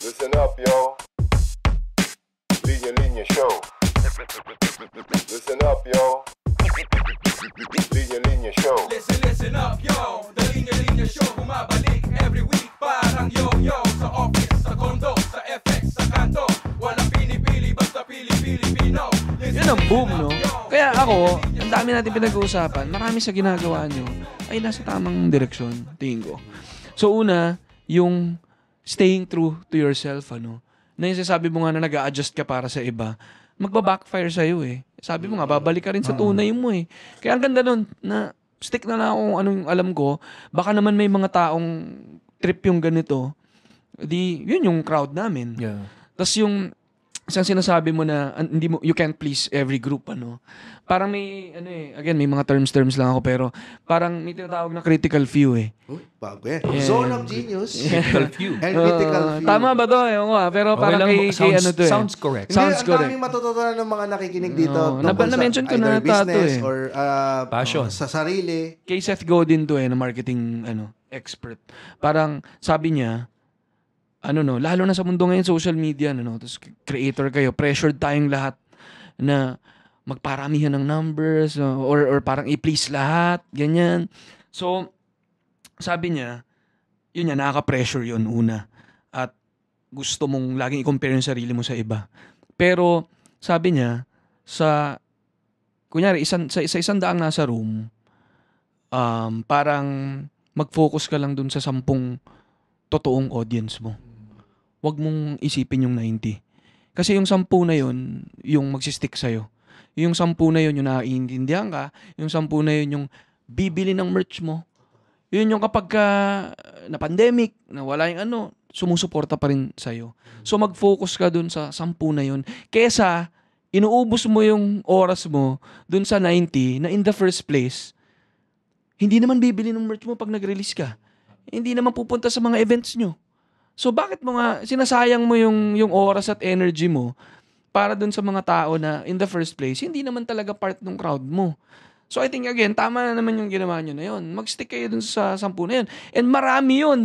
Listen up, yo. Linya Linya Show. Listen up, yo. Linya Linya Show. Listen up, yo. The Linya Linya Show bumabalik every week. Parang yo-yo sa office, sa condo, sa FX, sa kanto. Walang pinipili, basta Pilipino. Yun ang boom, no? Kaya ako, ang dami natin pinag-uusapan, marami sa ginagawa nyo ay nasa tamang direksyon, tingin ko. So una, yung staying true to yourself, ano? Na yung sasabi mo nga na nag-a-adjust ka para sa iba, magba-backfire sa'yo eh. Sabi mo nga, babalik ka rin sa tunay mo eh. Kaya ang ganda nun, na stick na lang kung anong alam ko, baka naman may mga taong trip yung ganito, di, yun yung crowd namin. Yeah. Tapos yung isang sinasabi mo na hindi mo, you can't please every group, ano. Parang may again may mga terms lang ako, pero parang may tinatawag na critical few eh. Uy, bago yan. Zone of genius. Critical few. And critical few. Tama ba to? Ewan ko pero Okay parang lang, kay ano to eh. sounds correct. Hindi, Sounds ang correct. daming matututunan ng mga nakikinig dito. Oo. tungkol sa Na-mention ko na either ata to business eh. or Passion. sa sarili. Kay Seth Godin to eh, na marketing expert. Parang sabi niya, lalo na sa mundo ngayon, social media, tapos creator kayo, pressured tayong lahat na magparamihan ng numbers, or parang i-please lahat, ganyan. So, sabi niya, yun yan, nakaka-pressure yun una. At gusto mong laging i-compare yung sarili mo sa iba. Pero, sabi niya, kunyari, sa isang daang nasa room, parang mag-focus ka lang dun sa 10 totoong audience mo. Huwag mong isipin yung 90. Kasi yung 10 na yun, yung magsistick sa'yo. Yung 10 na yun, yung naiintindihan ka. Yung 10 na yun, yung bibili ng merch mo. Yun yung kapag na pandemic, na wala yung sumusuporta pa rin sa'yo. So mag-focus ka dun sa 10 na yun. Kesa, inuubos mo yung oras mo dun sa 90 na in the first place, hindi naman bibili ng merch mo pag nag-release ka. Hindi naman pupunta sa mga events nyo. So bakit mo nga sinasayang mo yung oras at energy mo para dun sa mga tao na in the first place hindi naman talaga part ng crowd mo. So I think again, tama na naman yung ginawa nyo na yun. Mag-stick kayo dun sa 10 na yun. And marami yun.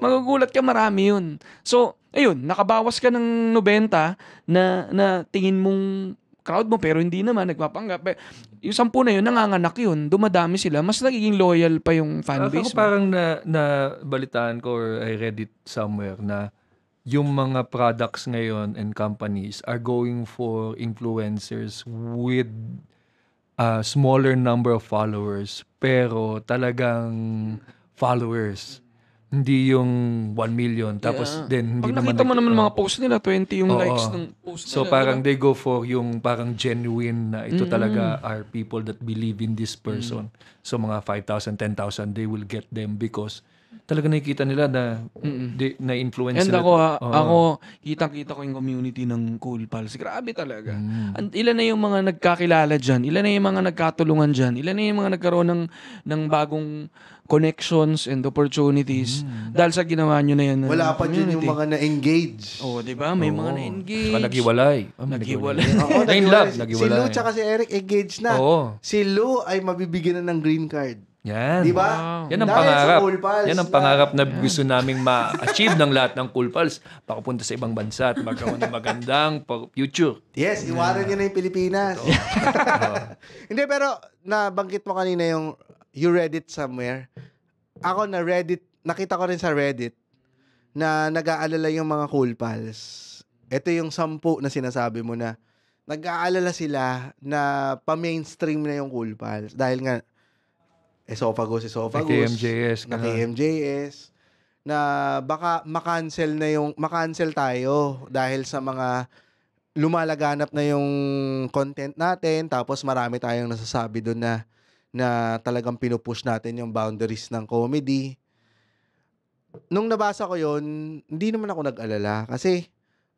Magugulat ka, marami yun. So, ayun, nakabawas ka ng 90 na tingin mong crowd mo pero hindi naman nagpapanggap. Yung 10 na yun, nanganganak yun. Dumadami sila. Mas nagiging loyal pa yung fanbase Ako parang na balitaan ko or I read it somewhere na yung mga products ngayon and companies are going for influencers with a smaller number of followers pero talagang followers. Hindi yung 1 million. Tapos then hindi pag naman nakita mo naman mga post nila, 20 yung Oo. likes ng post So nila. parang diba? they go for yung parang genuine na ito talaga are people that believe in this person. So mga 5,000, 10,000 they will get them because talaga nakikita nila na na-influence And nila. ako, kitang-kita ko yung community ng Cool Pals. Grabe talaga. Ilan na yung mga nagkakilala dyan? Ilan na yung mga nagkatulungan dyan? Ilan na yung mga nagkaroon ng bagong connections and opportunities dahil sa ginawa nyo na yan. Wala pa dyan yung mga na-engage. Oh, di ba? May mga na-engage. Saka naghiwalay. Naghiwalay. Oo, Na in love, naghiwalay. Si Lou tsaka si Eric engaged na. Oo. Si Lou ay mabibigyan na ng green card. Yan. Di ba? Wow. Yan ang Dahil sa pangarap. Cool Pals Yan ang pangarap na gusto naming ma-achieve ng lahat ng Cool Pals. Papunta sa ibang bansa at magkaroon ng magandang future. Yes, iwanan niyo na yung Pilipinas. Hindi, pero nabanggit mo kanina yung you read it somewhere. Ako nakita ko rin sa Reddit na nag-aalala yung mga Cool Pals. Ito yung 10 na sinasabi mo na nag-aalala sila na pa-mainstream na yung Cool Pals. Dahil nga, esophagus, KMJS. na KMJS, na baka makancel tayo dahil sa mga lumalaganap na yung content natin, tapos marami tayong nasasabi doon na talagang pinupush natin yung boundaries ng comedy. Nung nabasa ko yon, hindi naman ako nag-alala kasi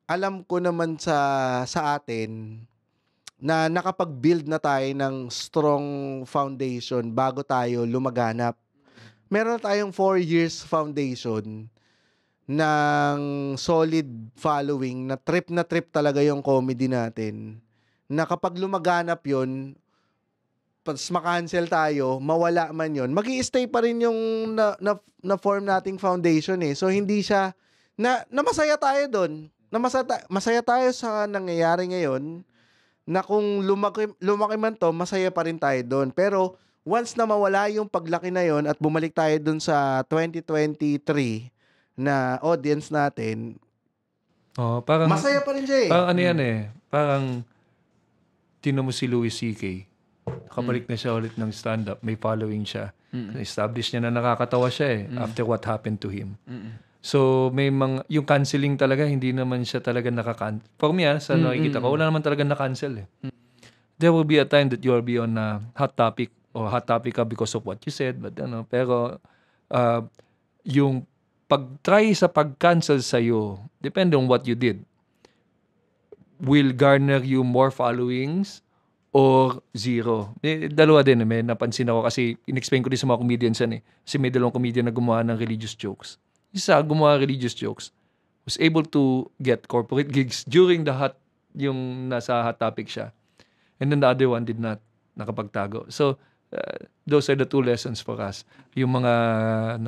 alam ko naman sa atin na nakapag-build na tayo ng strong foundation bago tayo lumaganap. Meron tayong 4 years foundation ng solid following na trip talaga yung comedy natin. Na kapag lumaganap yon, pas makancel tayo, mawala man yon, magi-stay pa rin yung na-form nating foundation eh. So hindi siya na masaya tayo doon. Masaya tayo sa nangyayari ngayon na kung lumaki man to, masaya pa rin tayo doon. Pero once na mawala yung paglaki na yon at bumalik tayo doon sa 2023 na audience natin, Parang, masaya pa rin siya eh. parang ano yan parang, tinan mo si Louis C.K. Nakabalik na siya ulit ng stand-up. May following siya. Establish niya na nakakatawa siya after what happened to him. So, may yung canceling talaga, hindi naman siya talaga for me, sa nakikita ko, wala naman talaga na-cancel There will be a time that you'll be on a hot topic or hot topic ka because of what you said, but pero yung pag-try sa pag-cancel sa'yo, depende on what you did, will garner you more followings or zero. Dalawa din. May napansin ako kasi in-explain ko din sa mga comedians yan Kasi may dalawang comedian na gumawa ng religious jokes. Isa gumawa religious jokes was able to get corporate gigs during yung nasa hot topic siya. And then the other one did not nakapagtago. So, those are the two lessons for us. Yung mga,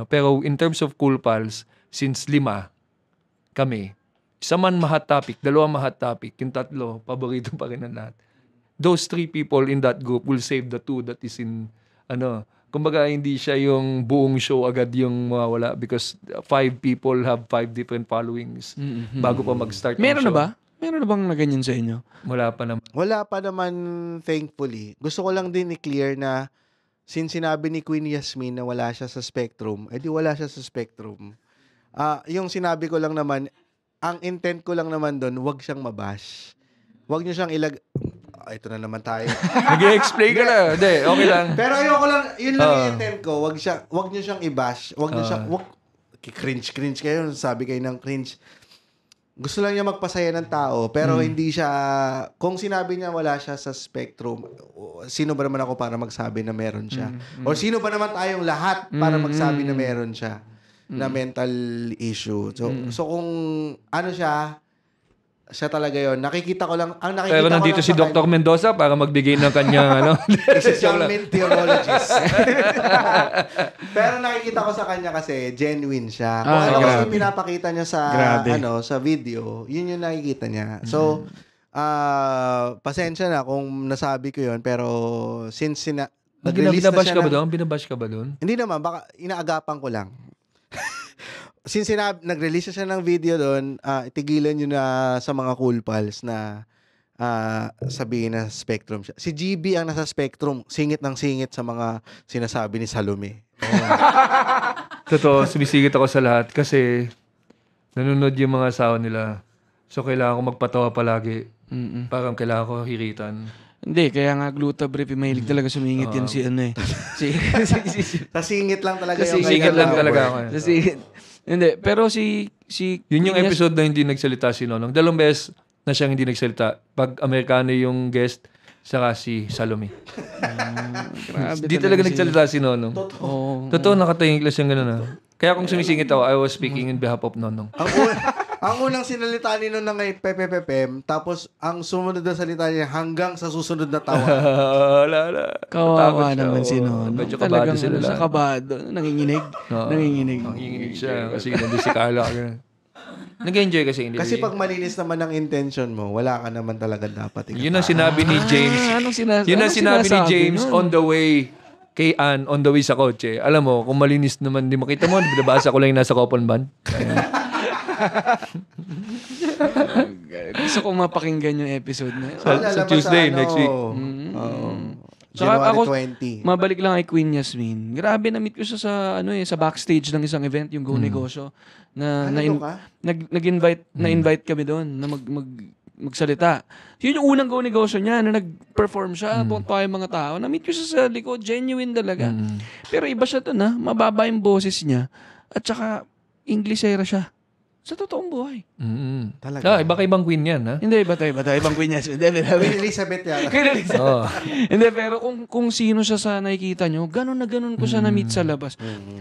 pero in terms of Cool Pals, since 5 kami, isa man ma-hot topic, 2 ma-hot topic, yung 3, paborito pa rin ng lahat. Those 3 people in that group will save the 2 that is in, kumbaga hindi siya yung buong show agad yung mawawala because 5 people have 5 different followings bago pa mag-start Meron ang show. na ba? Meron na bang na ganyan sa inyo? Wala pa naman. Wala pa naman, thankfully. Gusto ko lang din i-clear na since sinabi ni Queen Yasmin na wala siya sa Spectrum, edi wala siya sa Spectrum. Yung sinabi ko lang naman, ang intent ko lang naman doon, wag siyang mabash. Wag niyo siyang ito na naman tayo. Nag-explain ka na. Hindi, okay lang. Pero ayoko lang, yun lang yung intent ko. Wag niyo siyang i-bash. Wag niyo siyang, cringe kayo. Sabi kayo ng cringe. Gusto lang niya magpasaya ng tao, pero hindi siya, kung sinabi niya wala siya sa Spectrum, sino ba naman ako para magsabi na meron siya? Or sino ba naman tayong lahat para magsabi na meron siya na mental issue? So kung ano siya talaga yon. Nakikita ko lang, ang nakikita Pero ko nandito lang si sa Dr. Mendoza para magbigay ng kanyang Isa siyang theologist. Pero nakikita ko sa kanya kasi genuine siya. Kung ano kasi pinapakita niya sa sa video, yun yung nakikita niya. So, pasensya na kung nasabi ko yun, pero since nag-release na siya Binabash ka ba doon? Hindi naman, baka inaagapan ko lang. Since nag-release siya ng video doon, itigilan nyo na sa mga Cool Pals na sabihin na Spectrum siya. Si GB ang nasa Spectrum, singit ng singit sa mga sinasabi ni Salome. Totoo, sumisigit ako sa lahat kasi nanonood yung mga asawa nila. So, kailangan ko magpatawa palagi. Parang kailangan ko hiritan. Hindi, kaya nga Glutabrief, mahilig talaga sumingit yan si Sa singit lang talaga Kasi yung singit lang kailangan. talaga ako. Sa singit. Hindi, pero si Yun yung Queen episode na hindi nagsalita si Nonong. 2 beses na siyang hindi nagsalita. Pag Amerikano yung guest, saka si Salome. Grabe Di talaga nagsalita si Nonong. Totoo, nakatahimik lang siyang gano'n Kaya kung sumisingit ako, I was speaking in behalf of Nonong. Ang unang sinalita ni Nonong ay pepepepem, tapos ang sumunod na salita niya hanggang sa susunod na tawa. Wala. Kawawa naman si Nonong. Medyo kabado Talagang sila sa lahat. kabado. Nanginginig. Nanginginig siya kasi nandun si Carla. Nag-enjoy kasi hindi. Kasi pag malinis naman ang intention mo, wala ka naman talaga dapat ikatawa. Yun ang sinabi ni James. Yun ang sinabi ni James on the way kay Ann, on the way sa kotse. Alam mo, kung malinis naman, di makita mo, binabasa ko lang yung nasa Coupon Band. Gusto kong mapakinggan yung episode na yun. Sa Tuesday, next week. Saka January 20. Mabalik lang kay Queen Yasmin. Grabe, na-meet ko siya sa sa backstage ng isang event, yung Go Negosyo. Na-invite kami doon na magsalita. Yun yung unang Go Negosyo niya na nag-perform siya. Punta yung mga tao. Na-meet ko siya sa likod. Genuine talaga. Pero iba siya doon mababa yung boses niya. At saka, Inglesera siya. Sa totoong buhay. Talaga. Iba kay ibang queen yan, ha? Hindi, iba tayo. Ibang Queen Yasmin. Queen Elizabeth yan. Hindi, pero kung sino siya sa nakikita nyo, ganun na ganun ko siya na-meet sa labas.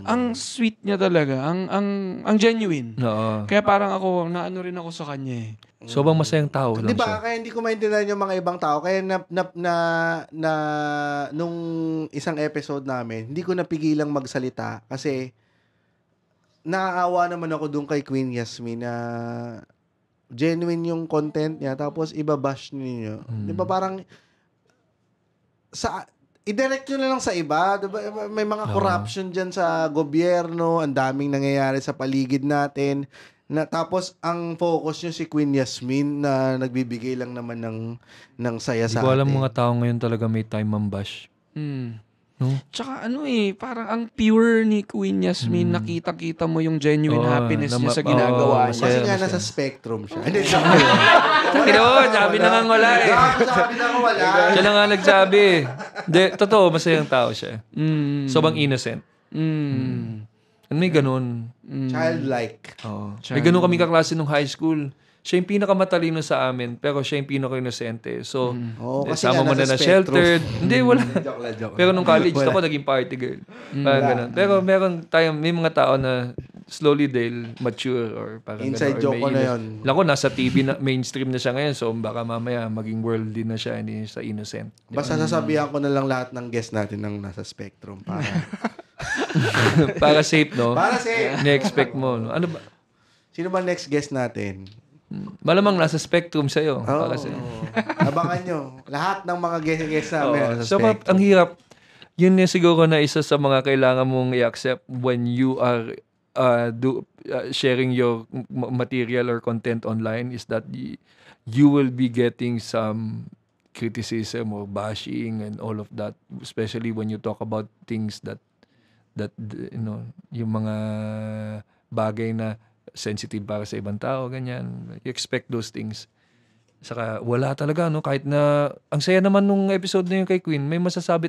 Ang sweet niya talaga. Ang genuine. Oo. Kaya parang ako, naano rin ako sa kanya Sobrang masayang tao lang Di siya. ba? Kaya hindi ko maintindihan yung mga ibang tao. Kaya nung isang episode namin, hindi ko napigilang magsalita kasi naaawa naman ako dun kay Queen Yasmin na genuine yung content niya tapos ibabash ninyo. Di ba parang i-direct nyo na lang sa iba. Diba? May mga corruption dyan sa gobyerno, ang daming nangyayari sa paligid natin. Tapos, ang focus nyo si Queen Yasmin na nagbibigay lang naman ng saya Hindi sa ko alam atin. mga tao ngayon talaga may time mambash. No? Tsaka parang ang pure ni Queen Yasmin, nakita-kita mo yung genuine happiness niya sa ginagawa niya. Kasi nga masaya. nasa spectrum siya. Hindi, Sabi na nga wala eh. sabi na ako wala. Siya na nga nagsabi eh. Hindi, totoo, masayang tao siya. Sobrang innocent. And may ganun. Childlike. Oo. May ganun kami kaklase nung high school. Siya yung pinakamatalino sa amin, pero siya yung pinaka-inosente. So, Oo, kasi sama nga mo na nasa na spectrum. sheltered. Hindi, wala. Joke lang. Pero nung college, ako naging party girl. Parang ganun. Pero may mga tao na slowly they'll mature or parang Inside ganun, or joke may ko na innocent. yun. Alam ko, nasa TV na, mainstream na siya ngayon. So, baka mamaya maging worldly na siya, hindi siya innocent. Basta sasabihan ko na lang lahat ng guest natin ng nasa spectrum. Para safe, no? Para safe. Na-expect mo. No? Ano ba? Sino ba next guest natin? Malamang nasa spectrum sa'yo. Oh, Para sa'yo. abangan nyo. Lahat ng mga guest namin nasa So, spectrum. ang hirap. Yun yung siguro na isa sa mga kailangan mong i-accept when you are sharing your material or content online is that you will be getting some criticism or bashing and all of that, especially when you talk about things that yung mga bagay na sensitive para sa ibang tao, ganyan. You expect those things. Saka wala talaga, no? Kahit na, ang saya naman nung episode na yun kay Queen, may masasabi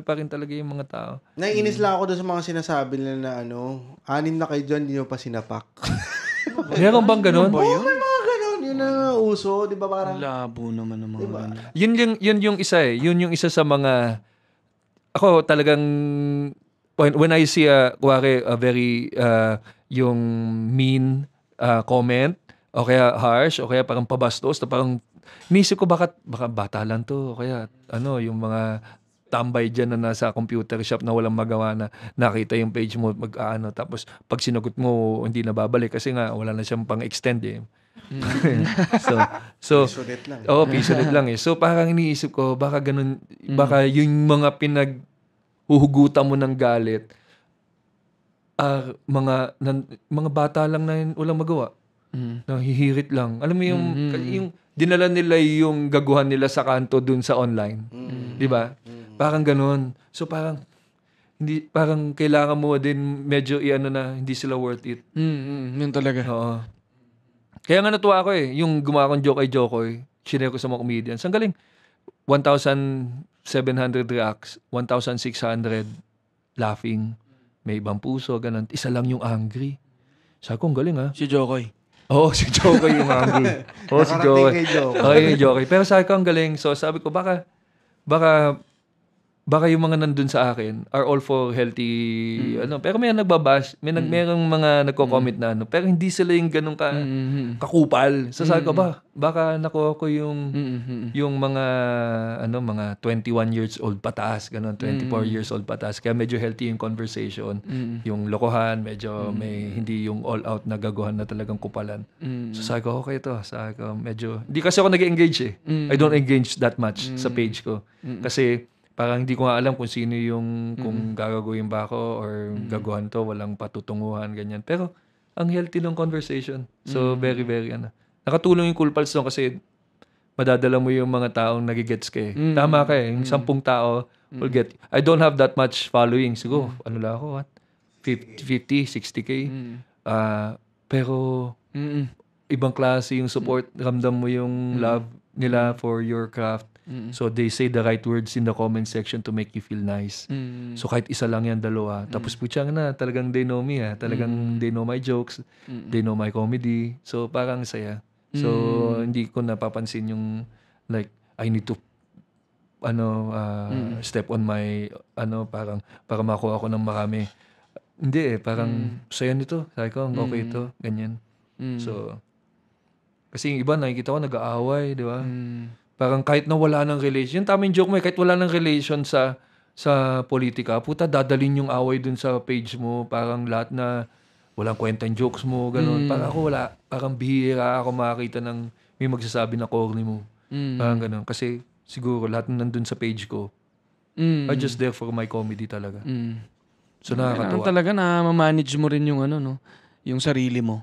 pa rin talaga yung mga tao. Naiinis lang ako doon sa mga sinasabi nila na 6 na kayo dyan, hindi nyo pa sinapak. Meron bang ganun? May mga ganun. Yun na uso. Di ba parang... Labo naman ng mga ganun. Yun yung isa eh. Yun yung isa sa mga, ako talagang, when I see a very, yung mean comment, o kaya harsh, o kaya parang pabastos, na parang inisip ko baka bata lang to, o kaya yung mga tambay dyan na nasa computer shop na walang magawa na nakita yung page mo, tapos pag sinagot mo, hindi na babalik kasi nga wala na siyang pang-extend eh. so Sulit lang. pisolet lang eh. So parang iniisip ko, baka ganun, baka yung mga pinaghuhugutan mo ng galit, mga bata lang na walang magawa. Nahihirit lang. Alam mo yung dinala nila yung gaguhan nila sa kanto dun sa online. 'Di ba? Parang ganoon. So parang kailangan mo din medyo na hindi sila worth it. Yun talaga. Oo. Kaya nga natuwa ako eh. Yung gumawa kong joke ay Jokoy, sinare ko sa mga comedians. Ang galing. 1,700 reacts, 1,600 laughing. May ibang puso, ganun. Isa lang yung angry. Sabi ko, ang galing ha. Si Jokoy. Oo, si Jokoy yung angry. Oo, si Nakarating Jokoy. kay Jokoy. Oo, yung Jokoy. Pero sabi ko, ang galing. So sabi ko, baka yung mga nandun sa akin are all for healthy, pero may nagbabash, merong mga nagko-comment na pero hindi sila yung ganun kakupal. So sabi ko, baka nakuha ko yung mga, mga 21 years old pataas, ganun, 24 years old pataas. Kaya medyo healthy yung conversation. Yung lokohan, medyo may hindi yung all out na gaguhan na talagang kupalan. So sabi ko, okay to. Sabi ko, medyo, hindi kasi ako nag-engage eh. I don't engage that much sa page ko. Kasi, parang hindi ko nga alam kung sino yung, kung gagawin ba ako or gaguhan to, walang patutunguhan, ganyan. Pero, ang healthy ng conversation. So, very, very, nakatulong yung Cool Pals doon kasi madadala mo yung mga taong nagigets ka eh. Tama ka eh. Yung 10 tao will get. I don't have that much following. Siguro, ano lang ako, what? 50, 60K. Pero, ibang klase yung support. Ramdam mo yung love nila for your craft. So they say the right words in the comment section to make you feel nice. So kahit isa lang yan, dalawa. Tapos putyang na, talagang they know me ha. Talagang they know my jokes. They know my comedy. So parang saya. So hindi ko napapansin yung like, I need to step on my parang para makuha ko ng marami. Hindi eh, parang saya nito. Sabi ko, okay ito. Ganyan. So kasi yung iba nakikita ko nag-aaway, di ba? Parang kahit na wala ng relation. Yung tamang joke mo, kahit wala ng relation sa politika, puta, dadalin yung away dun sa page mo. Parang lahat na walang kwentang jokes mo, ganun. Parang ako wala. Parang bihira ako makakita ng may magsasabi na corny mo. Parang ganun. Kasi siguro lahat ng nandun sa page ko are just there for my comedy talaga. So Kailangan nakakatuwa. talaga na ma-manage mo rin yung ano, no? Yung sarili mo.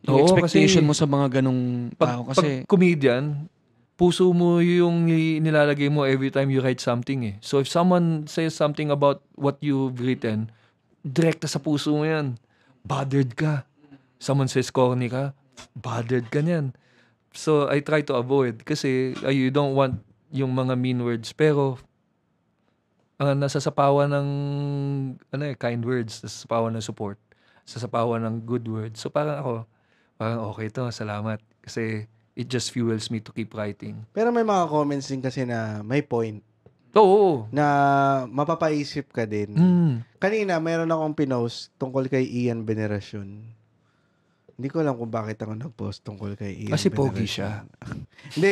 Yung Oo, expectation kasi mo sa mga ganong tao. Pag Kasi, comedian, puso mo yung nilalagay mo every time you write something eh. So if someone says something about what you've written, direkta sa puso mo yan. Bothered ka. Someone says corny ka, bothered ka niyan. So I try to avoid kasi you don't want yung mga mean words. Pero nasasapawan ng kind words, nasasapawan ng support, nasasapawan ng good words. So parang okay to, salamat. Kasi it just fuels me to keep writing. Pero may mga comments din kasi na may point. Oo. Na mapapaisip ka din. Kanina, mayroon akong pinost tungkol kay Ian Veneracion. Hindi ko alam kung bakit ako nag-post tungkol kay Ian Kasi pogi Veneracion. siya. Hindi,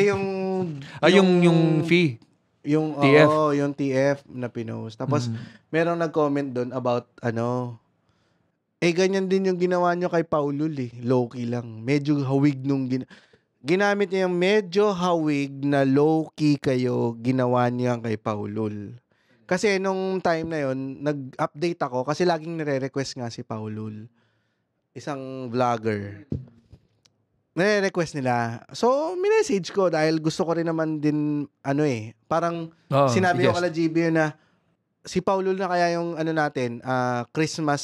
Yung fee. Yung TF. yung TF na pinost. Tapos, merong nag-comment doon about, ganyan din yung ginawa nyo kay Paulul eh. Low-key lang. Medyo hawig nung ginamit niya yung medyo hawig na low-key kayo, ginawa niya kay Paulul. Kasi nung time na yon nag-update ako kasi laging nire-request nga si Paulul. Isang vlogger. Nire-request nila. So, minessage ko dahil gusto ko rin naman din, parang sinabi ko kala GB na si Paulul na kaya yung natin, Christmas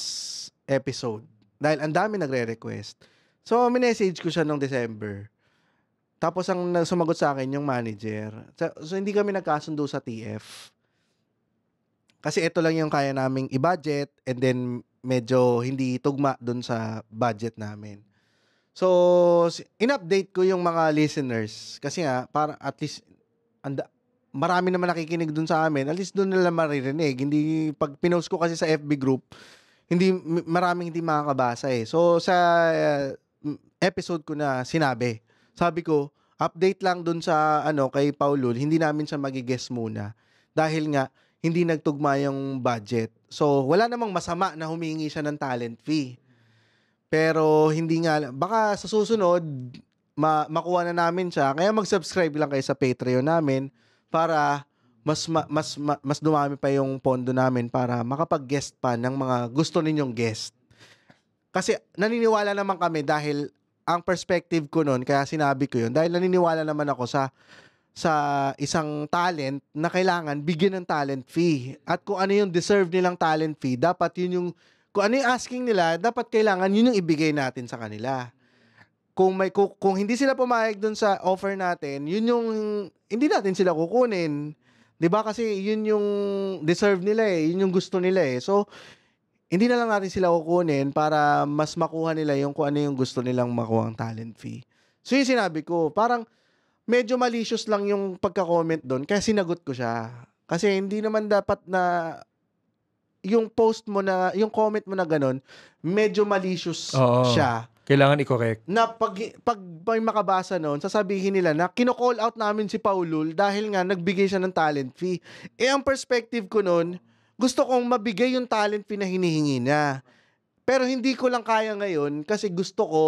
episode. Dahil ang dami nagre-request. So, minessage ko siya nung December. Tapos ang sumagot sa akin yung manager. So hindi kami nagkasundo sa TF. Kasi ito lang yung kaya naming i-budget and then medyo hindi tugma dun sa budget namin. So in-update ko yung mga listeners kasi nga para at least marami naman nakikinig dun sa amin. At least dun nila maririnig. Hindi pag pinost ko kasi sa FB group, maraming hindi makakabasa eh. So sa episode ko na sinabi, sabi ko, update lang dun sa kay Paulul, hindi namin siya magi-guess muna dahil nga hindi nagtugma yung budget. So wala namang masama na humingi siya ng talent fee. Pero hindi nga baka sa susunod makuha na namin siya. Kaya mag-subscribe lang kayo sa Patreon namin para mas dumami pa yung pondo namin para makapag-guest pa ng mga gusto ninyong guest. Kasi naniniwala naman kami dahil ang perspective ko noon, kaya sinabi ko yun, dahil naniniwala naman ako sa isang talent na kailangan bigyan ng talent fee. At kung ano yung deserve nilang talent fee, dapat yun yung, kung ano yung asking nila, dapat kailangan yun yung ibigay natin sa kanila. Kung hindi sila pumayag dun sa offer natin, yun yung, hindi natin sila kukunin. 'Di ba? Kasi yun yung deserve nila eh, yun yung gusto nila eh. So, hindi na lang natin sila kukunin para mas makuha nila yung kung ano yung gusto nilang makuha ang talent fee. So yung sinabi ko, parang medyo malicious lang yung pagka-comment doon kaya sinagot ko siya. Kasi hindi naman dapat na yung post mo na, yung comment mo na ganun, medyo malicious siya. Kailangan i-correct. Na pag may makabasa noon, sasabihin nila na kino-call out namin si Paulul dahil nga nagbigay siya ng talent fee. Ang perspective ko noon, gusto kong mabigay yung talent fee na hinihingi niya. Pero hindi ko lang kaya ngayon kasi gusto ko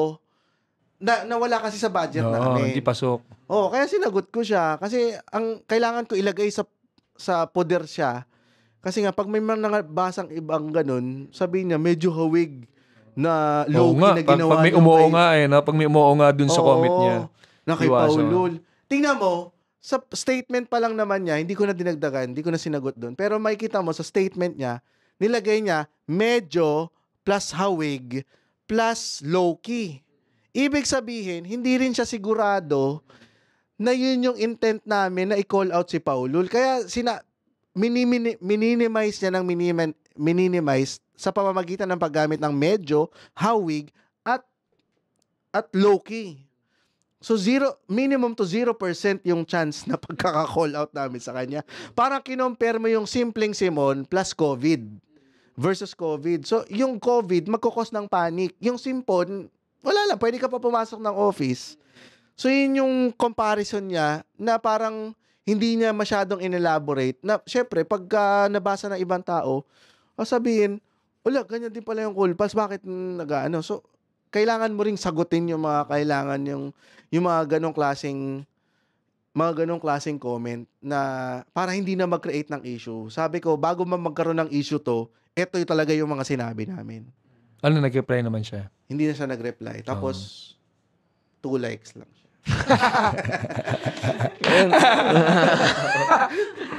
na wala kasi sa budget namin. Hindi pasok. Kaya sinagot ko siya kasi ang kailangan ko ilagay sa poder siya. Kasi nga pag may mga basang ibang ganun, sabihin niya medyo hawig na low-key na ginawa pag may umuo nga pag may umuo nga dun sa comment niya. Na kay Paulul. Tingnan mo, sa statement pa lang naman niya, hindi ko na dinagdagan, hindi ko na sinagot doon. Pero makikita mo sa statement niya, nilagay niya medyo plus hawig plus low-key. Ibig sabihin, hindi rin siya sigurado na yun yung intent namin na i-call out si Paulul. Kaya minimize niya ng minimize sa pamamagitan ng paggamit ng medyo, hawig, at low-key. So minimum to 0% yung chance na pagkaka-call out namin sa kanya. Parang kinompare mo yung simpleng Simon plus COVID versus COVID. So yung COVID, magkukos ng panic. Yung Simpon, wala lang, pwede ka pa pumasok ng office. So yun yung comparison niya na parang hindi niya masyadong inelaborate. Na syempre, pagka nabasa ng ibang tao, sabihin, wala, ganyan din pala yung Cool Pals, bakit nag-ano? So, kailangan mo ring sagutin yung mga yung mga ganong klaseng comment na para hindi na mag-create ng issue. Sabi ko, bago magkaroon ng issue to, ito yung talaga yung mga sinabi namin. Ano, nag-reply naman siya? Hindi na siya nag-reply. Tapos, 2 likes lang siya.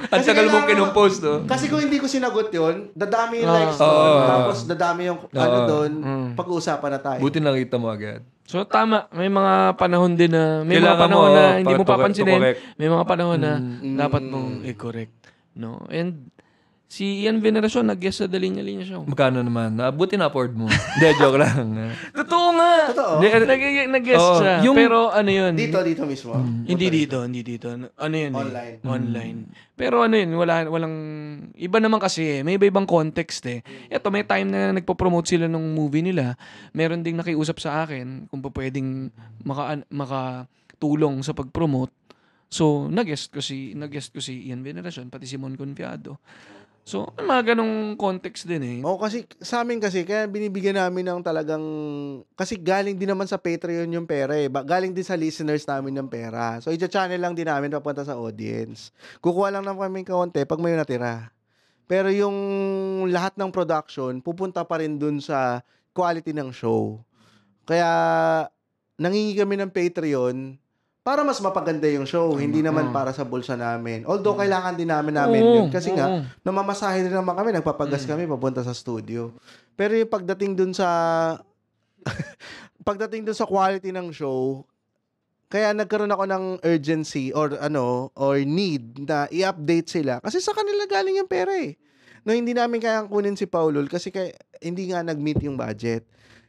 Ang Kasi tagal mong kailangan- kinupost, no? Kasi kung hindi ko sinagot yun, dadami yung likes doon. Oo. Tapos dadami yung doon, pag-uusapan na tayo. Buti nakita mo agad. So tama, may mga panahon din na may mga Kailangan panahon mo, na hindi mo to papansinin, correct. may mga panahon na dapat mong i-correct, no? And si Ian Veneracion nag-guest sa The Linya Linya Show. Magkano naman? Buti na-afford mo. Hindi, joke lang. Totoo nga. Totoo. Nag-guest Oo, siya. yung- Pero ano yun? Dito mismo. Hindi dito. Ano yun? Online. Online. Pero ano yun, walang iba naman kasi may iba-ibang context eh. Ito, may time na nagpo-promote sila ng movie nila. Meron ding nakiusap sa akin kung pa pwedeng makatulong sa pag-promote. So, nag-guest ko si Ian Veneracion, pati si Mon Confiado. So, mga ganong context din eh. Kasi sa amin kasi, kaya binibigyan namin ng talagang, kasi galing din naman sa Patreon yung pera eh. Galing din sa listeners namin yung pera. So, i-channel lang din namin papunta sa audience. Kukuha lang naman kami kaunti pag may natira. Pero yung lahat ng production, pupunta pa rin dun sa quality ng show. Kaya, nangingi kami ng Patreon para mas mapaganda yung show. Hindi naman para sa bulsa namin. Although, kailangan din namin yun. Kasi nga, namamasahe rin naman kami, nagpapagas kami papunta sa studio. Pero yung pagdating dun sa quality ng show, kaya nagkaroon ako ng urgency or need na i-update sila. Kasi sa kanila galing yung pera eh. No, hindi namin kayang kunin si Paulul kasi hindi nga nag-meet yung budget.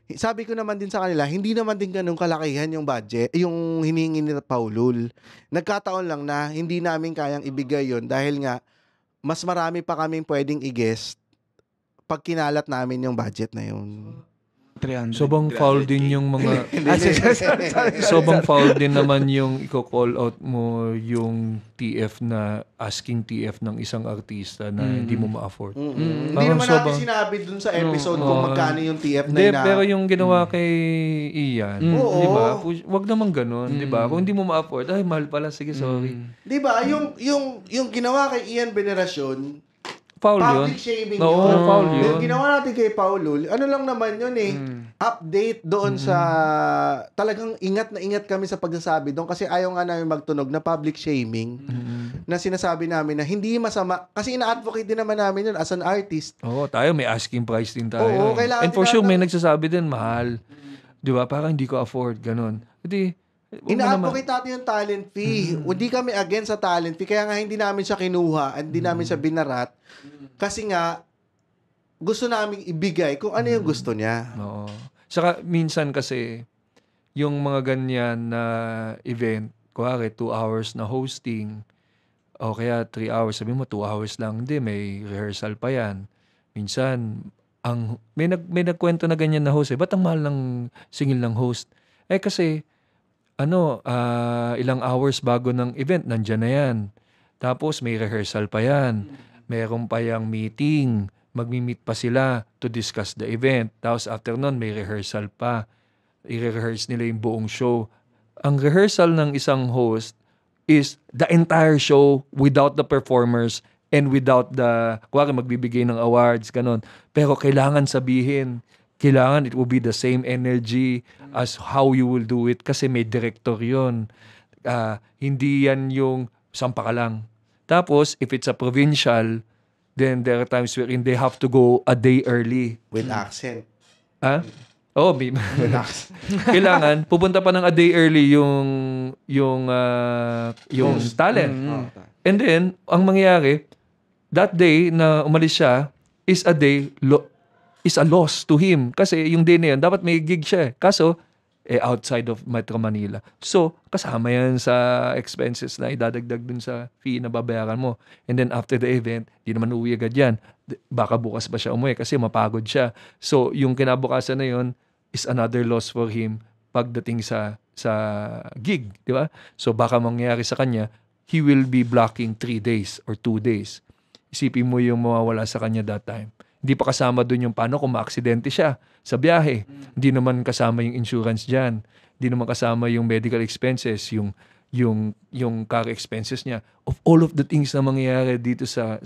Sabi ko naman din sa kanila, hindi naman din ganun kalakihan yung budget, yung hinihingi ni Paulul. Nagkataon lang na hindi namin kayang ibigay yon dahil nga mas marami pa kaming pwedeng i-guest pag kinalat namin yung budget na yun. 300. Sobang foul din yung mga... Sobang foul din naman yung i-call out mo yung TF na asking TF ng isang artista na hindi mo ma-afford. Hindi Parang naman natin sobrang- sinabi dun sa episode kung magkano yung TF na Hindi, ina... pero yung ginawa kay Ian, Oo. di ba? Wag naman ganun, di ba? Kung hindi mo ma-afford, ay, mahal pala, sige, sorry. Di ba? Yung ginawa kay Ian Veneracion, Foul yun. public shaming Oo, yun. foul yun. Yung ginawa natin kay Paulul, ano lang naman yun eh, update doon sa, talagang ingat na ingat kami sa pagsasabi doon kasi ayaw nga namin magtunog na public shaming na sinasabi namin na hindi masama, kasi ina-advocate din naman namin yun as an artist. Oo, tayo may asking price din tayo. Oo, kailangan And for din sure, may natin- nagsasabi din, mahal. Di ba? Parang hindi ko afford, ganun. Hindi, wag mo naman. Ina-advocate natin yung talent fee. Hindi kami against sa talent fee. Kaya nga hindi namin siya kinuha, hindi namin siya binarat. Kasi nga, gusto namin ibigay kung ano yung gusto niya. Oo. Saka minsan kasi, yung mga ganyan na event, kuwari 2 hours na hosting, o kaya 3 hours, sabi mo 2 hours lang, hindi, may rehearsal pa yan. Minsan, may nagkwento na ganyan na host, ba't ang mahal ng singil ng host? Kasi, ilang hours bago ng event, nandyan na yan. Tapos, may rehearsal pa yan. Meron pa yung meeting. Magmi-meet pa sila to discuss the event. Tapos after nun, may rehearsal pa. I-rehearse nila yung buong show. Ang rehearsal ng isang host is the entire show without the performers and without kuwari magbibigay ng awards, ganun. Pero kailangan sabihin, kailangan it will be the same energy as how you will do it kasi may director yun. Hindi yan yung sampa ka lang. Tapos, if it's a provincial, then there are times wherein they have to go a day early. With accent. Oo, With accent. kailangan, pupunta pa ng a day early yung talent. And then, ang mangyayari, that day na umalis siya, is a loss to him. Kasi yung day na yun, dapat may gig siya. Kaso, outside of Metro Manila. So, kasama yan sa expenses na idadagdag dun sa fee na babayaran mo. And then after the event, di naman uuwi agad yan. Baka bukas pa siya umuwi kasi mapagod siya. So, yung kinabukasan na yun is another loss for him pagdating sa gig, di ba? So, baka mangyari sa kanya, he will be blocking 3 days or 2 days. Isipin mo yung mawawala sa kanya that time. Hindi pa kasama dun yung paano kung maaksidente siya sa biyahe. Hindi naman kasama yung insurance dyan. Hindi naman kasama yung medical expenses, yung car expenses niya. Of all of the things na mangyayari dito sa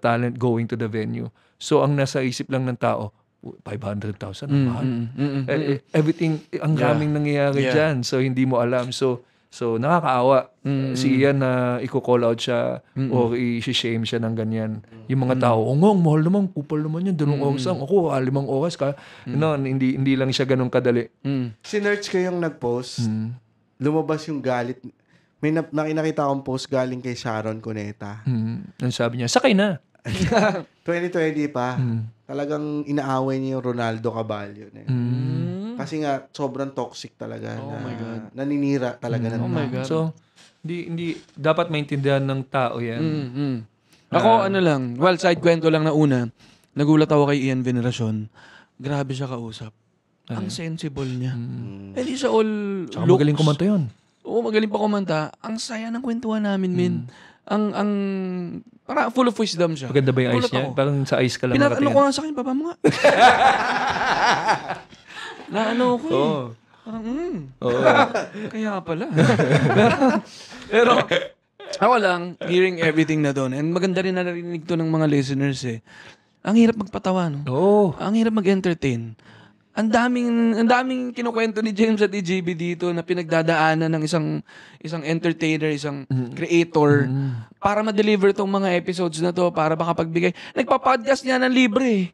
talent going to the venue. So, ang nasa isip lang ng tao, 500,000 ang mahal. Everything, ang daming nangyayari dyan. So, hindi mo alam. So nakakaawa si Ian na i-call out siya or i-shame siya ng ganyan. Yung mga tao, ang mahal naman, kupal naman yan, 2 oras lang. Ako, 5 oras ka. No, hindi lang siya ganun kadali. Sinerch ko yung nag-post. Lumabas yung galit. May nakita akong post galing kay Sharon Cuneta. Ang sabi niya, sakay na. 2020 pa. Talagang inaaway niya yung Ronaldo Caballo na yun. Kasi nga, sobrang toxic talaga. My God. Naninira talaga ng my tao. God. So, hindi dapat maintindihan ng tao yan. Ako, side kwento lang na una, nagulat ako kay Ian Veneracion. Grabe siya kausap. Ang sensible niya. Hindi siya all Saka looks. magaling kumanta yun. Oo, magaling pa kumanta. Ang saya ng kwentuhan namin, min. Para full of wisdom siya. Maganda ba yung Gulat ice niya? ako. Parang sa ice ka lang Ano ko nakatingin. nga sa akin, papa mo nga. na ano ko eh. Oo. Parang, Oo. kaya pala. pero, ako lang, hearing everything na doon. And maganda rin na narinig to ng mga listeners eh. Ang hirap magpatawa, no? Oo. Ang hirap mag-entertain. Ang daming kinukwento ni James at EJB dito na pinagdadaanan ng isang entertainer, isang creator para ma-deliver tong mga episodes na to, para makapagbigay. Nagpa-podcast niya ng libre.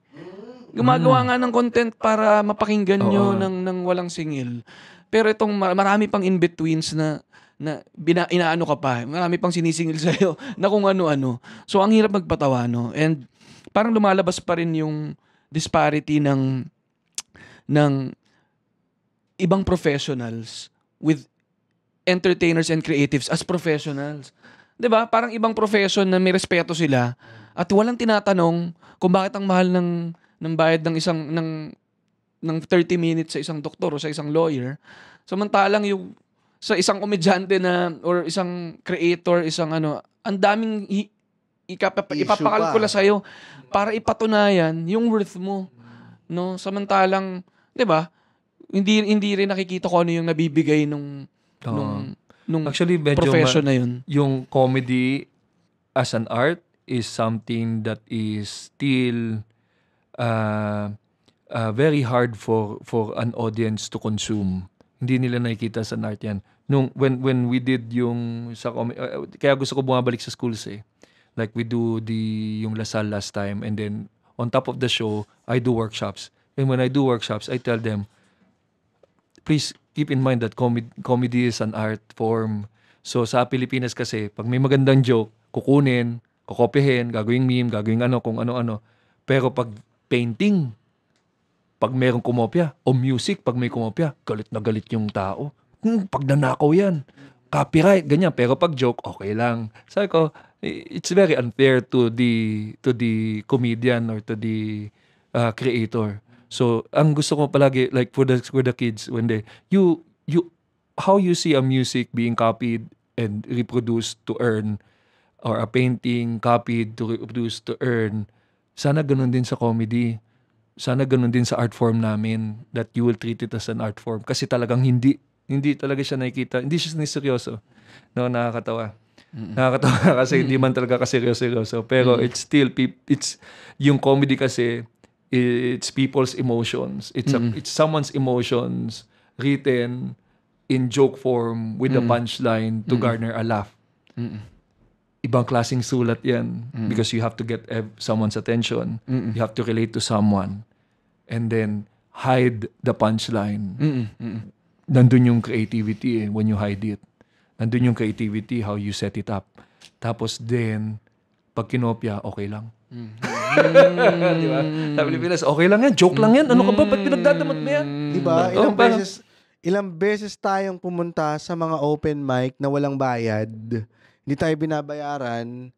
Gumagawa nga ng content para mapakinggan nyo ng walang singil. Pero itong marami pang in-betweens na inaano ka pa. Marami pang sinisingil sa'yo na kung ano-ano. So, ang hirap magpatawa, no? And parang lumalabas pa rin yung disparity ng ibang professionals with entertainers and creatives as professionals. 'Di ba? Parang ibang profession na may respeto sila at walang tinatanong kung bakit ang mahal ng bayad ng 30 minutes sa isang doktor o sa isang lawyer. Samantalang yung sa isang komedyante na or isang creator, ang daming ipapakalkula sa'yo para ipatunayan yung worth mo. No, samantalang, 'di ba? Hindi rin nakikita ko ano yung nabibigay nung Actually, medyo profession na yun. Yung comedy as an art is something that is still very hard for an audience to consume. Hindi nila nakikita sa art yan. When we did yung kaya gusto ko bumabalik sa schools eh. Like we do yung Lasal last time, and then on top of the show, I do workshops. And when I do workshops, I tell them, please keep in mind that comedy is an art form. So sa Pilipinas kasi, pag may magandang joke, kukunin, kokopyahin, gagawing meme, gagawing kung ano-ano. Pero pag painting, pag mayroong kumopya, o music, pag may kumopya, galit na galit yung tao. Pag nanakaw yan, copyright, ganyan. Pero pag joke, okay lang. Sabi ko, it's very unfair to the comedian or to the creator. So, ang gusto ko palagi, like for the kids, when how you see a music being copied and reproduced to earn, or a painting copied to reproduce to earn, sana ganun din sa comedy. Sana ganun din sa art form namin, that you will treat it as an art form. Kasi talagang hindi talaga siya nakikita, hindi siya seryoso. No, nakakatawa. Nakakatawa kasi hindi man talaga kaseryoso. Pero it's still, yung comedy kasi, it's people's emotions. It's someone's emotions written in joke form with a punchline to garner a laugh. Ibang klaseng sulat yan because you have to get someone's attention. You have to relate to someone and then hide the punchline. Nandun yung creativity when you hide it. Nandun yung creativity, how you set it up. Tapos then, pag kinopya, okay lang. Diba? Sa Pilipinas, okay lang yan. Joke lang yan. Ano ka ba? Ba't pinagdadamot mo yan? Diba? Ilang beses tayong pumunta sa mga open mic na walang bayad. Hindi tayo binabayaran.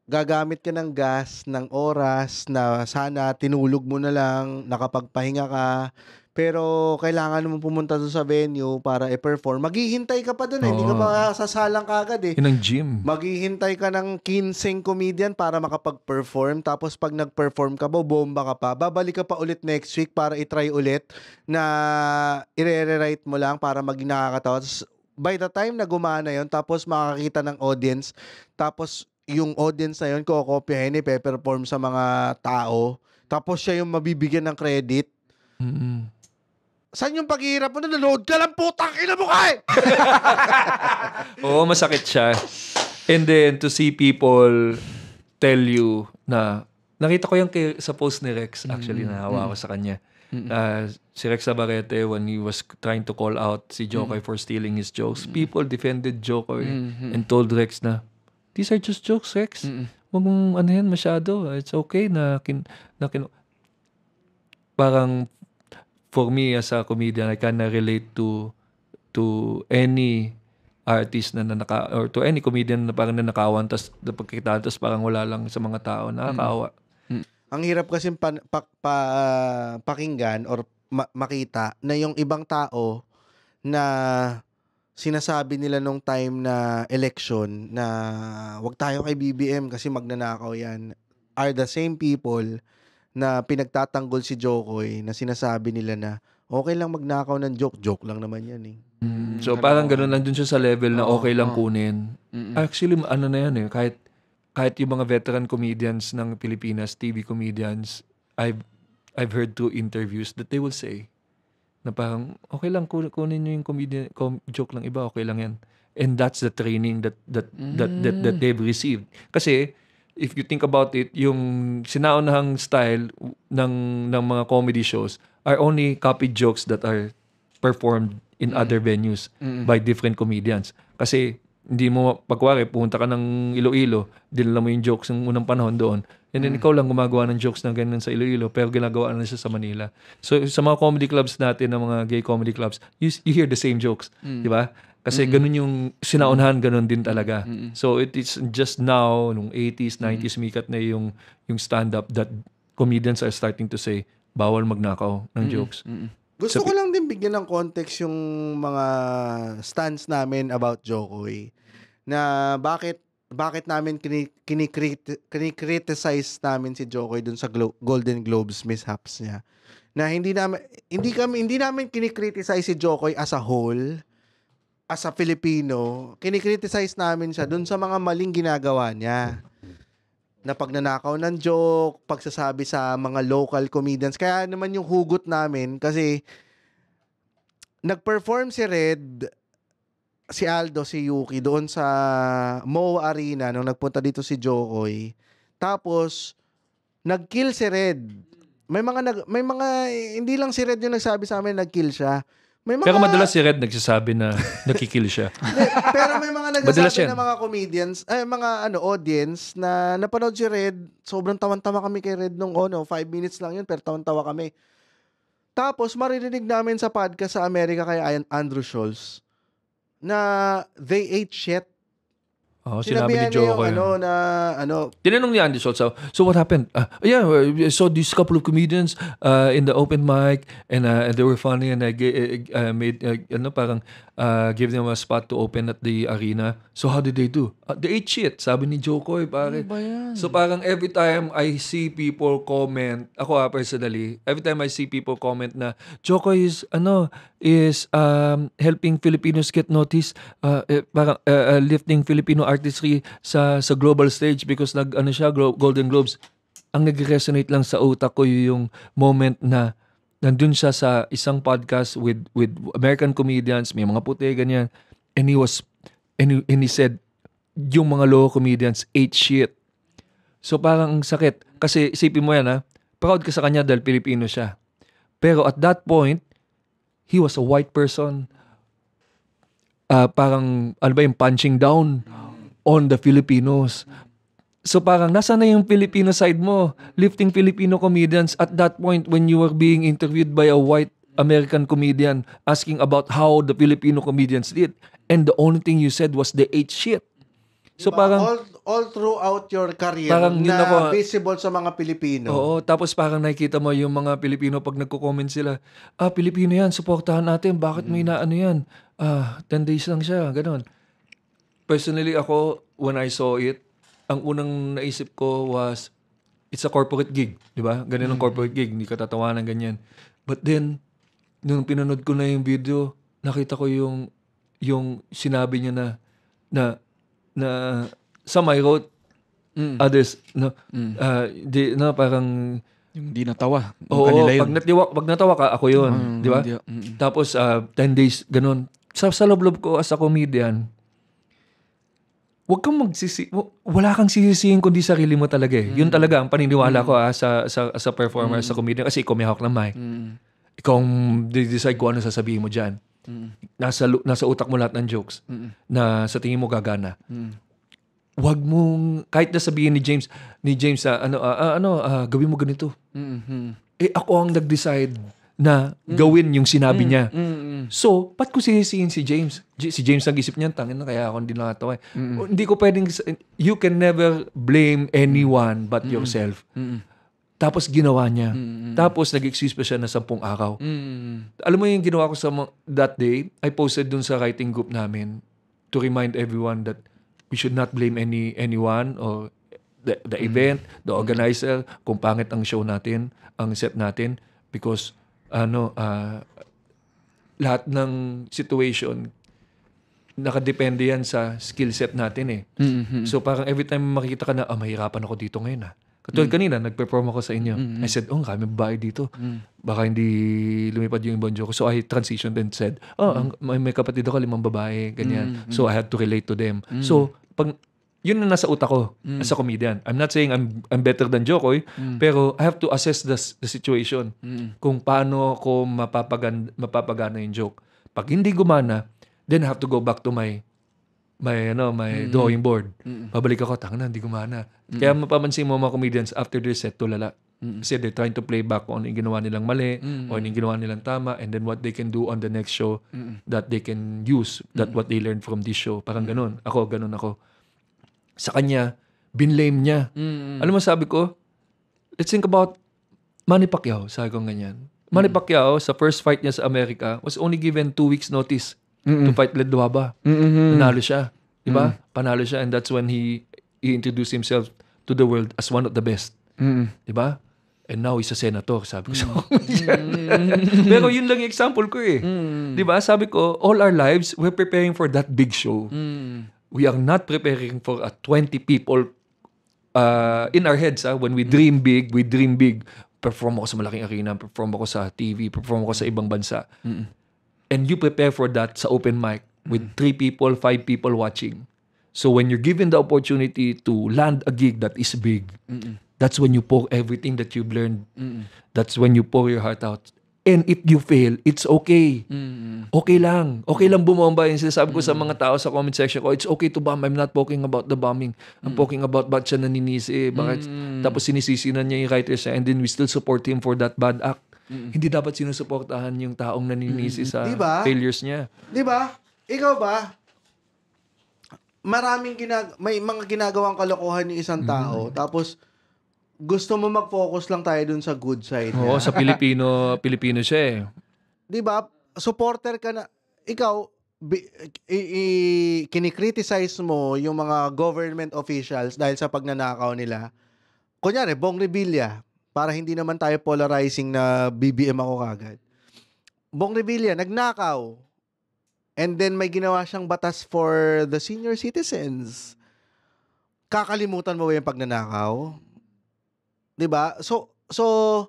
Gagamit ka ng gas, ng oras na sana tinulog mo na lang, nakapagpahinga ka. Pero kailangan mo pumunta doon sa venue para i-perform. Maghihintay ka pa doon hindi ka Oo. pa sasalang kagad eh. Yun ang gym. Maghihintay ka ng 15 comedian para makapag-perform. Tapos pag nag-perform ka, bomba ka pa. Babalik ka pa ulit next week para i-try ulit na i-rewrite mo lang para maging nakakatawa. Tapos, by the time na gumana yon, tapos makakita ng audience, tapos yung audience na yun, kokopyahin, ipe-perform sa mga tao. Tapos siya yung mabibigyan ng credit. Mm-mm. Saan yung paghihirap mo? Nanonood ka lang, putang ina mo ka eh! Oo, masakit siya. And then, to see people tell you na, nakita ko yung sa post ni Rex, actually, nahawa ako sa kanya. Si Rex Navarrete, when he was trying to call out si Jokoy for stealing his jokes, people defended Jokoy and told Rex na, these are just jokes, Rex. Huwag mong ano yan masyado. It's okay na parang, for me as a comedian, I kinda relate to any artist na or to any comedian na parang nanakawan tas napagkitaan tas parang wala lang sa mga tao, nakakaawa. Ang hirap kasi pakinggan or makita na yung ibang tao na sinasabi nila nung time na election na wag tayo kay BBM kasi magnanakaw yan, are the same people na pinagtatanggol si Jokoy na sinasabi nila na okay lang magnakaw ng joke lang naman yan eh. So parang gano'n lang dun siya sa level na okay lang kunin. Actually, ano na yan eh, kahit yung mga veteran comedians ng Pilipinas, TV comedians, I've heard through interviews that they will say na parang okay lang kunin nyo yung comedian joke lang iba, okay lang yan. And that's the training that they've received. Kasi if you think about it, yung sinaunahang style ng mga comedy shows are only copied jokes that are performed in other venues by different comedians. Kasi hindi mo, pagwari, pumunta ka ng Iloilo, dinala mo yung jokes ng unang panahon doon, and then ikaw lang gumagawa ng jokes na ganyan sa Iloilo, pero ginagawa na siya sa Manila. So sa mga comedy clubs natin, ng mga gay comedy clubs, you hear the same jokes. Di ba? Kasi ganun yung sinaunahan, ganun din talaga. So it is just now, nung 80s, 90s, mikat na yung stand-up that comedians are starting to say, bawal magnakaw ng jokes. Gusto ko lang din bigyan ng context yung mga stance namin about Jokoy. Na bakit namin kinikriticize namin si Jokoy dun sa Golden Globes mishaps niya. Na hindi namin kinikriticize si Jokoy as a whole, as a Filipino. Kinikriticize namin siya dun sa mga maling ginagawa niya. Na pagnanakaw ng joke, pagsasabi sa mga local comedians. Kaya naman yung hugot namin, kasi nag-perform si Red, si Aldo, si Yuki doon sa Mo Arena nung nagpunta dito si Jokoy. Tapos nag-kill si Red. May mga hindi lang si Red yung nagsabi sa amin nag-kill siya. Pero madalas si Red nagsasabi na nakikill siya. Pero may mga nagsasabi na mga comedians, mga audience na napanood si Red, sobrang tawan-tawa kami kay Red nung 5 minutes lang yun, pero tawan-tawa kami. Tapos maririnig namin sa podcast sa Amerika kay Andrew Schulz na they ate shit. Sinabi ni Jokoy. Tinanong ni Andy Schultz, so what happened? I saw these couple of comedians in the open mic and they were funny and I made give them a spot to open at the arena. So how did they do? They ate shit, sabi ni Jokoy, pare. So parang every time I see people comment, ako personally, every time I see people comment na Jokoy is helping Filipinos get noticed, parang lifting Filipino artistry sa global stage because Golden Globes. Ang nag-resonate lang sa utak ko yung moment na nandun siya sa isang podcast with American comedians, may mga puti, ganyan. And he said, yung mga local comedians ate shit. So parang sakit. Kasi isipin mo yan, proud ka sa kanya dahil Pilipino siya. Pero at that point, he was a white person. Parang, yung punching down on the Filipinos. So parang nasa na yung Filipino side mo, lifting Filipino comedians at that point when you were being interviewed by a white American comedian asking about how the Filipino comedians did, and the only thing you said was they ate shit. So Diba? parang, all throughout your career Parang yun na ako- visible sa mga Pilipino. oo, tapos parang nakikita mo yung mga Pilipino pag nagko-comment sila, Pilipino yan, suportahan natin, bakit may naano yan? 10 days lang siya, ganun. Personally ako, when I saw it, ang unang naisip ko was, it's a corporate gig, di ba? Ganun ang corporate gig, hindi ka tatawanan ganyan. But then, nung pinanood ko na yung video, nakita ko yung sinabi niya na some I wrote, others, no, parang, Yung di natawa. Yung oo, kanila yun. pag natawa ka, ako yun, di ba? Tapos, 10 days, ganun. Sa loob ko as a comedian, wag kang wala kang sisisihin kundi sarili mo talaga eh. Yun talaga ang paniniwala ko sa performer, sa comedian. Kasi ikaw may hawak ng mic. Ikaw ang decide kung ano sasabihin mo dyan. Nasa utak mo lahat ng jokes na sa tingin mo gagana. Wag mong, kahit na sabihin ni James, gawin mo ganito. Ako ang nag-decide na gawin yung sinabi niya. So, ba't ko sisisihin si James? Si James nag-isip niyan, tangin na kaya ako hindi nakatawa. Hindi ko pwedeng, you can never blame anyone but yourself. Tapos ginawa niya. Tapos nag-excuse pa siya na 10 araw. Alam mo yung ginawa ko that day, I posted dun sa writing group namin to remind everyone that we should not blame anyone or the event, the organizer, kung pangit ang show natin, ang set natin, because lahat ng situation nakadepende yan sa skill set natin eh. So parang every time makikita ka na, mahirapan ako dito ngayon Katulad kanina, nag-perform ako sa inyo. I said, kami babae dito. Baka hindi lumipad yung ibang joke. So I transitioned and said, may kapatid ako, 5 babae, ganyan. So I had to relate to them. So, yun na nasa utak ko as a comedian. I'm not saying I'm better than Jokoy, pero I have to assess the situation. Kung paano ko mapapagana yung joke. Pag hindi gumana, then I have to go back to my drawing board. Pabalik ako, hindi gumana. Kaya mapapansin mo mga comedians after their set, tulala. Kasi they're trying to play back kung ano yung ginawa nilang mali o ano yung ginawa nilang tama, and then what they can do on the next show that they can use, that what they learned from this show. Parang ganun. Ganun ako. Sa kanya, binlame niya. Alam mo sabi ko, let's think about Manny Pacquiao. Sabi ko ganyan. Manny Pacquiao, sa first fight niya sa America, was only given 2 weeks notice to fight Ledwaba. Panalo siya. Diba? Panalo siya, and that's when he introduced himself to the world as one of the best. Diba? And now he's a senator, sabi ko sa Pero yun lang yung example ko eh. Diba? Sabi ko, all our lives, we're preparing for that big show. We are not preparing for 20 people in our heads. When we dream big, perform ako sa malaking arena, perform ako sa TV, perform ako sa ibang bansa. And you prepare for that sa open mic with 3 people, 5 people watching. So when you're given the opportunity to land a gig that is big, that's when you pour everything that you've learned. That's when you pour your heart out. And if you fail, it's okay. Okay lang. Okay lang bumomba. Yung sinasabi ko sa mga tao sa comment section ko, it's okay to bomb. I'm not talking about the bombing. I'm talking about ba't siya naninisi. Tapos sinisisinan niya yung writers niya, and then we still support him for that bad act. Hindi dapat sinusuportahan yung taong naninisi sa failures niya. Diba? Ikaw ba? May mga ginagawang kalokohan ng isang tao, tapos gusto mo mag-focus lang tayo dun sa good side niya. Oo, sa Pilipino siya eh. Diba? Supporter ka na. Ikaw, kinikriticize mo yung mga government officials dahil sa pagnanakaw nila. Kunyari, Bong Revilla, para hindi naman tayo polarizing na BBM ako kagad. Bong Revilla, nagnakaw. And then may ginawa siyang batas for the senior citizens. Kakalimutan mo ba yung pagnanakaw? Diba? So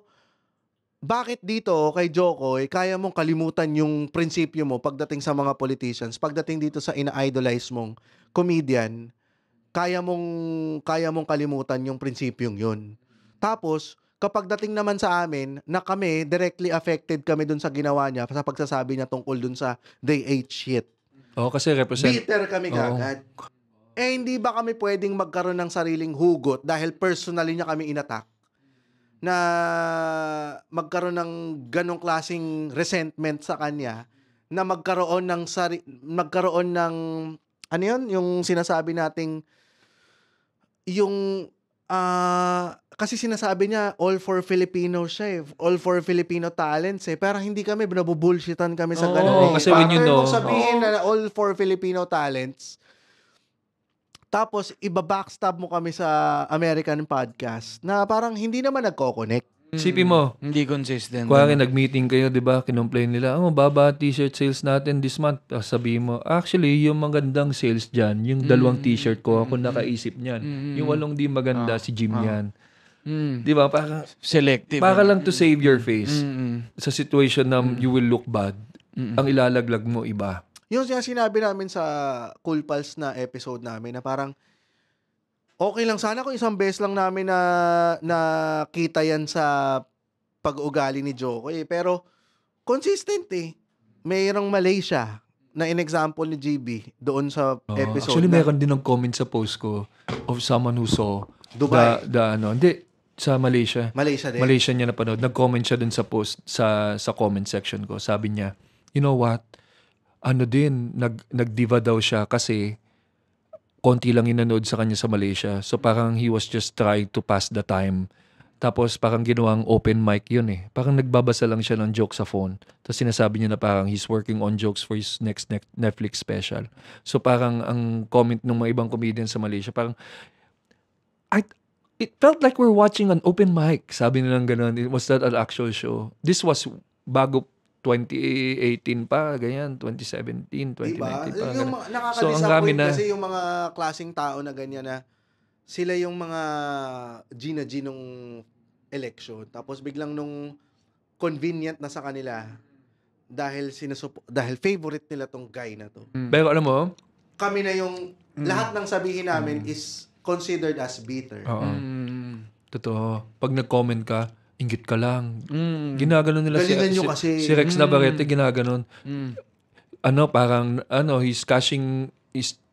bakit dito kay Jokoy, kaya mong kalimutan yung prinsipyo mo pagdating sa mga politicians, pagdating dito sa ina-idolize mong comedian, kaya mong kalimutan yung prinsipyong yun. Tapos, kapag dating naman sa amin, na kami, directly affected kami dun sa ginawa niya, sa pagsasabi niya tungkol dun sa they ate shit. Kasi represent. Bitter kami kagad. Hindi ba kami pwedeng magkaroon ng sariling hugot dahil personally niya kami inattack? Na magkaroon ng ganong klaseng resentment sa kanya, na magkaroon ng ano yun? Yung sinasabi nating, yung, kasi sinasabi niya, all for Filipino siya eh. All for Filipino talents eh. Pero hindi kami, binabubullshitan kami sa ganun eh. kasi when you Partner, know- kung sabihin na all for Filipino talents, tapos iba-backstab mo kami sa American podcast na parang hindi naman nagko-connect. Isipin mo, Hindi consistent. kuwari nag-meeting kayo, di ba? Kinomplain nila, baba t-shirt sales natin this month. Tapos sabihin mo, actually, yung magandang sales dyan, yung 2 t-shirt ko, ako nakaisip niyan. Yung 8 di maganda, si Jim yan. Di ba? Selective. Para lang to save your face. Mm-mm. Sa situation na you will look bad, ang ilalaglag mo iba. Yung sinabi namin sa Cool Pals na episode namin na parang okay lang sana kung isang beses lang namin na kita yan sa pag-ugali ni Joko eh. Pero consistent eh. Mayroong Malaysia na in-example ni GB doon sa episode. Actually, na meron din ng comment sa post ko of someone who saw Dubai. Hindi, sa Malaysia. Malaysia din. Malaysia niya napanood. Nag-comment siya dun sa post, sa comment section ko. Sabi niya, you know what? Nagdiva daw siya kasi konti lang inanood sa kanya sa Malaysia. So parang he was just trying to pass the time. Tapos parang ginawang open mic yun eh. Parang nagbabasa lang siya ng joke sa phone. Tapos sinasabi niya na parang he's working on jokes for his next Netflix special. So parang ang comment ng mga ibang comedians sa Malaysia, parang it felt like we're watching an open mic. Sabi nilang gano'n. It was not an actual show. This was bago 2018 pa, ganyan, 2017, 2019 diba? pa. Yung ganun. nakaka-disappoint So, ang dami na- kasi yung mga klaseng tao na ganyan na sila yung mga G nung election. Tapos biglang nung convenient na sa kanila dahil favorite nila tong guy na to. Pero alam mo, Kami na yung lahat ng sabihin namin is considered as bitter. oo, Mm. totoo. Pag nag-comment ka, inggit ka lang. Ginaganon nila Galingan nyo kasi. si Rex Navarrete, ginaganon. Mm. He's cashing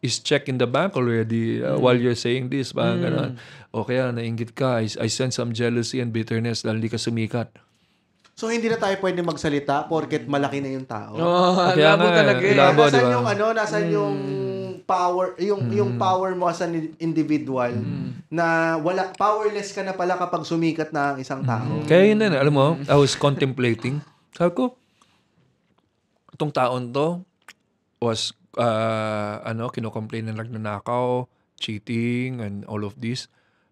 his check in the bank already while you're saying this. Parang ganon. O kaya, nainggit ka. I sense some jealousy and bitterness dahil di ka sumikat. So hindi na tayo pwede magsalita porket malaki na yung tao. Kaya Labo nga, talaga eh. labo, Nasaan diba? yung nasaan yung power, yung power mo as an individual na powerless ka na pala kapag sumikat na ang isang tao. Kaya yun na, alam mo, I was contemplating. Sabi ko, itong taon to was, kinocomplain na nagnanakaw, cheating, and all of this.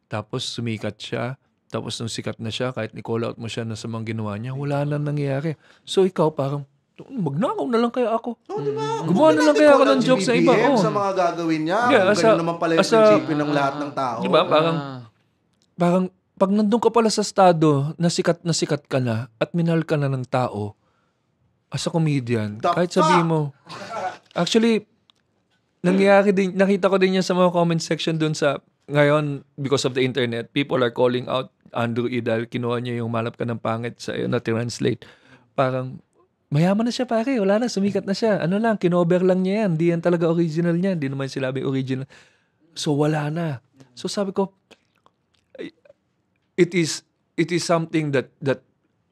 Tapos sumikat siya. Tapos nung sikat na siya, kahit i-call out mo siya na sa mga ginawa niya, wala na nangyayari. So ikaw parang, magnakaw na lang kaya ako. Diba? Gumawa na lang kaya ako ng jokes sa iba. BBM Oh. sa mga gagawin niya. Yeah, Kung ganun naman pala yung prinsipyo ng lahat ng tao. Diba? Parang, pag nandun ka pala sa estado, na sikat ka na, at minahal ka na ng tao, as a comedian, kahit sabihin mo, actually, nangyayari din, nakita ko din yan sa mga comment section dun sa, ngayon, because of the internet, people are calling out Andrew Idal, kinuha niya yung malap ka ng pangit sa na translate. Parang, mayaman na siya pare, wala na, sumikat na siya. Ano lang, kinover lang niya yan. Di yan talaga original niya. Di naman sinabi original. So, wala na. So, sabi ko, it is something that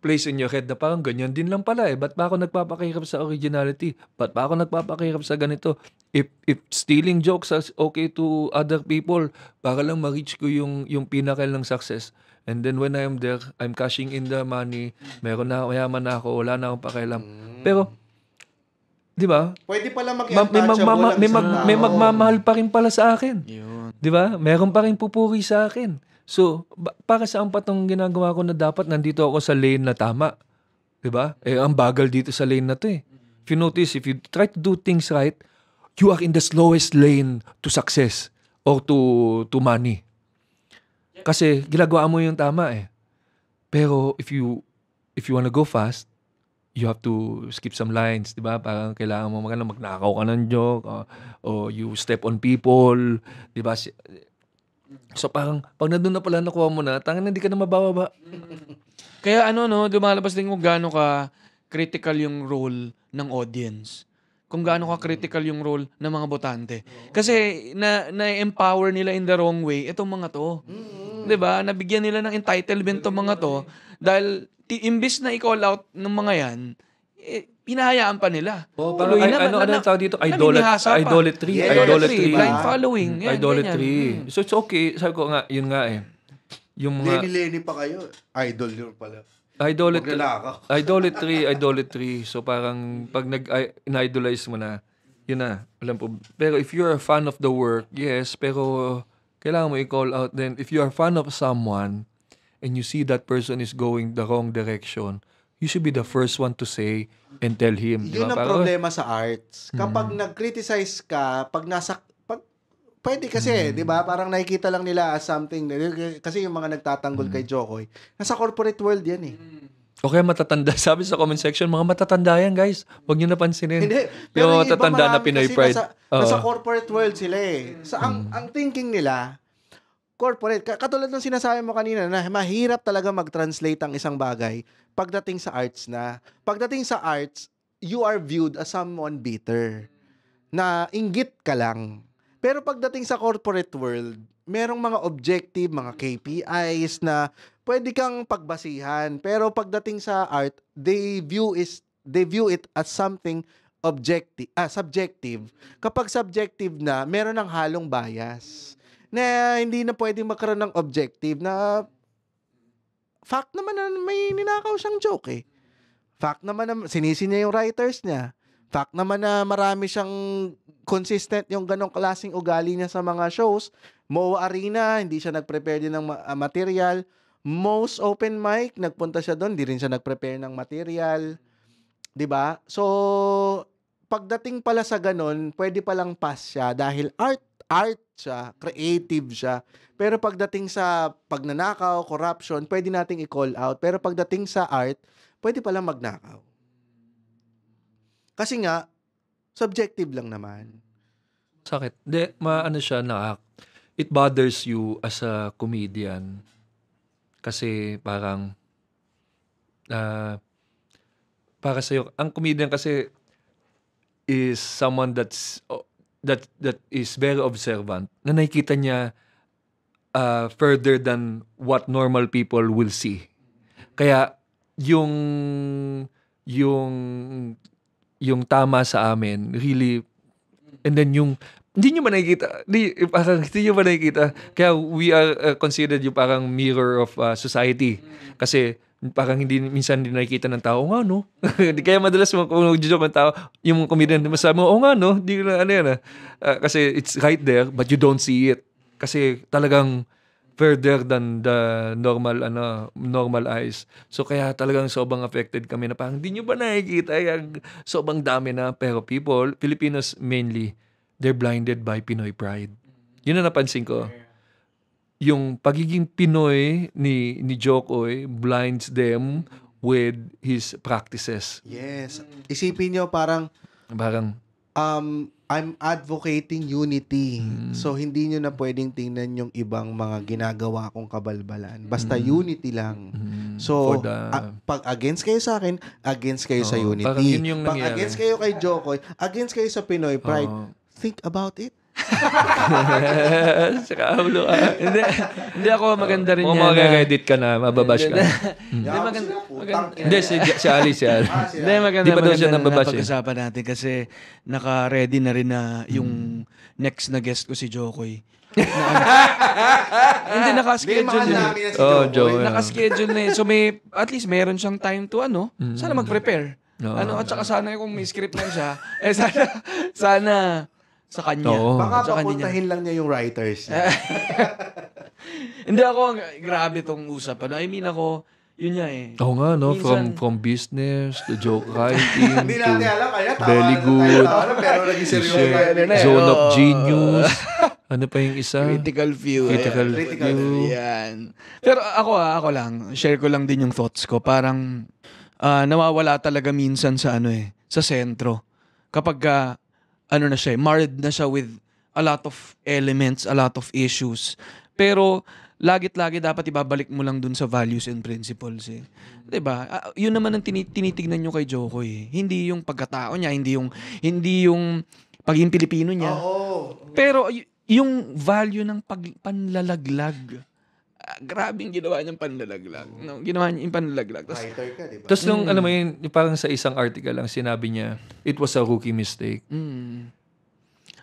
plays in your head na parang ganyan din lang pala eh. Ba't pa ako nagpapakirap sa originality? Ba't pa ako nagpapakirap sa ganito? If stealing jokes is okay to other people, para lang ma-reach ko yung pinnacle ng success. And then when I'm there, I'm cashing in the money, mayaman na ako, wala na akong pakialam. Pero, di ba? Pwede pala mag-untouchable May magmamahal pa rin pala sa akin. Yun. Di ba? Meron pa rin pupuri sa akin. So, para saan pa itong ginagawa ko na dapat nandito ako sa lane na tama? Di ba? Ang bagal dito sa lane na to eh. If you notice, if you try to do things right, you are in the slowest lane to success or to money. Kasi ginagawa mo yung tama eh. Pero if you wanna go fast, you have to skip some lines, di ba? Parang kailangan mo magnakaw ka ng joke or you step on people, di ba? So parang pag nandun na pala nakuha mo na, tangan hindi ka na mabababa. Kaya lumalabas din kung gaano ka critical yung role ng audience. Kung gaano ka critical yung role ng mga botante. Kasi na-empower nila in the wrong way itong mga to. 'Di ba? Nabigyan nila ng entitlement tong mga to dahil imbis na i-call out ng mga yan pinahayaan pa nila. Parang, Tuloy na, ano tawag dito? namimihasa pa. Idolatry. Yes. Idolatry. Blind following. Yan, Idolatry. ganyan. So, it's okay. Sabi ko nga, yun nga eh. Yung mga Lenny pa kayo. Idol yun pala. idolatry. Magnanakaw. Idolatry. So, parang pag in-idolize mo na, yun na. Alam po. Pero if you're a fan of the work, yes, pero kailangan mo i-call out then. If you are fan of someone and you see that person is going the wrong direction, you should be the first one to say and tell him. Yun ang Parang, problema sa arts. Kapag nag-criticize ka, pwede kasi, di ba? Parang nakikita lang nila as something. Kasi yung mga nagtatanggol kay Jokoy, nasa corporate world yan eh. okay, matatanda. Sabi sa comment section, mga matatanda yan, guys. Huwag nyo napansinin. Hindi. Yung yung mga matatanda iba, na Pinoy marami kasi pride. Nasa corporate world sila eh. Ang thinking nila, corporate. Katulad ng sinasabi mo kanina na mahirap talaga mag-translate ang isang bagay pagdating sa arts na. Pagdating sa arts, you are viewed as someone bitter. Na inggit ka lang. Pero pagdating sa corporate world, merong mga objective, mga KPIs na pwede kang pagbasihan. Pero pagdating sa art, they view it as something subjective. Kapag subjective na, meron ng halong bias na hindi na pwedeng magkaroon ng objective na fact naman na may ninakaw siyang joke eh. Fact naman na sinisi niya yung writers niya. Fact naman na marami siyang consistent yung ganong klaseng ugali niya sa mga shows. Mo Arena, hindi siya nag-prepare din ng material. Most open mic, nagpunta siya doon, hindi rin siya nag-prepare ng material. 'Di ba? So, pagdating pala sa ganon, pwede palang pass siya dahil art siya, creative siya. Pero pagdating sa pagnanakaw, corruption, pwede nating i-call out. Pero pagdating sa art, pwede palang magnakaw. Kasi nga, subjective lang naman. Sakit. Hindi, maano siya na it bothers you as a comedian. Kasi parang para sa'yo, ang comedian kasi is someone that is very observant. Na nakikita niya further than what normal people will see. Kaya yung tama sa amin, really, and then hindi nyo ba nakikita? Hindi nyo ba nakikita? Kaya we are considered yung parang mirror of society. Kasi parang minsan hindi nakikita ng tao, nga no? Kaya madalas kung nag-joke ng tao, yung comedian, masabi mo, nga no? Di na, kasi it's right there, but you don't see it. Kasi talagang further than the normal eyes. So kaya talagang sobrang affected kami na parang hindi nyo ba nakikita yung sobrang dami na, pero Filipinos mainly, they're blinded by Pinoy pride. Yun na napansin ko. Yung pagiging Pinoy ni Jokoy blinds them with his practices. Yes. Isipin nyo parang I'm advocating unity. So, hindi nyo na pwedeng tingnan yung ibang mga ginagawa kong kabalbalan. Basta unity lang. So, pag against kayo sa akin, against kayo sa unity. Parang yun yung pag nangyari. against kayo kay Jokoy, against kayo sa Pinoy Pride. Think about it. Saka ulo ka. Hindi ako maganda rin Kung yan. mag-edit ka na, mababash ka. Hindi maganda. Hindi, si Ali. Hindi maganda. Di ba daw siya na nababash eh? pag-usapan natin kasi naka-ready na rin na yung next na guest ko si Jokoy. Hindi naka-schedule na. Jokoy. Naka-schedule na. So at least meron siyang time to sana mag-prepare. At saka sana kung may script lang siya, sana sa kanya. Baka sa kanya. papuntahin lang niya yung writers niya. Hindi ako, grabe tong usapan. I mean ako, yun niya eh. Oo nga, no? Minsan- From business to joke writing Hindi to natin alam, kaya tawa very na good. tayo, pero naging seryoso tayo. Zone of Oo. genius. Ano pa yung isa? Critical view. Critical Critical view. Yan. Pero ako lang, share ko lang din yung thoughts ko. Parang nawawala talaga minsan sa sa sentro. Kapag na siya, marred na siya with a lot of elements, a lot of issues. Pero lagit-lagi dapat ibabalik mo lang dun sa values and principles eh. 'Di ba? Yun naman ang tinitignan nyo kay Jokoy eh. Hindi yung pagkatao niya, hindi yung pagiging Pilipino niya. Oo. Pero yung value ng panlalaglag, grabing ginawa niyang panlalaglag. No? Ginawa niya yung panlalaglag. Tapos, Fighter ka, di ba? Tapos nung, alam mo yun, yung parang sa isang article lang, sinabi niya, it was a rookie mistake.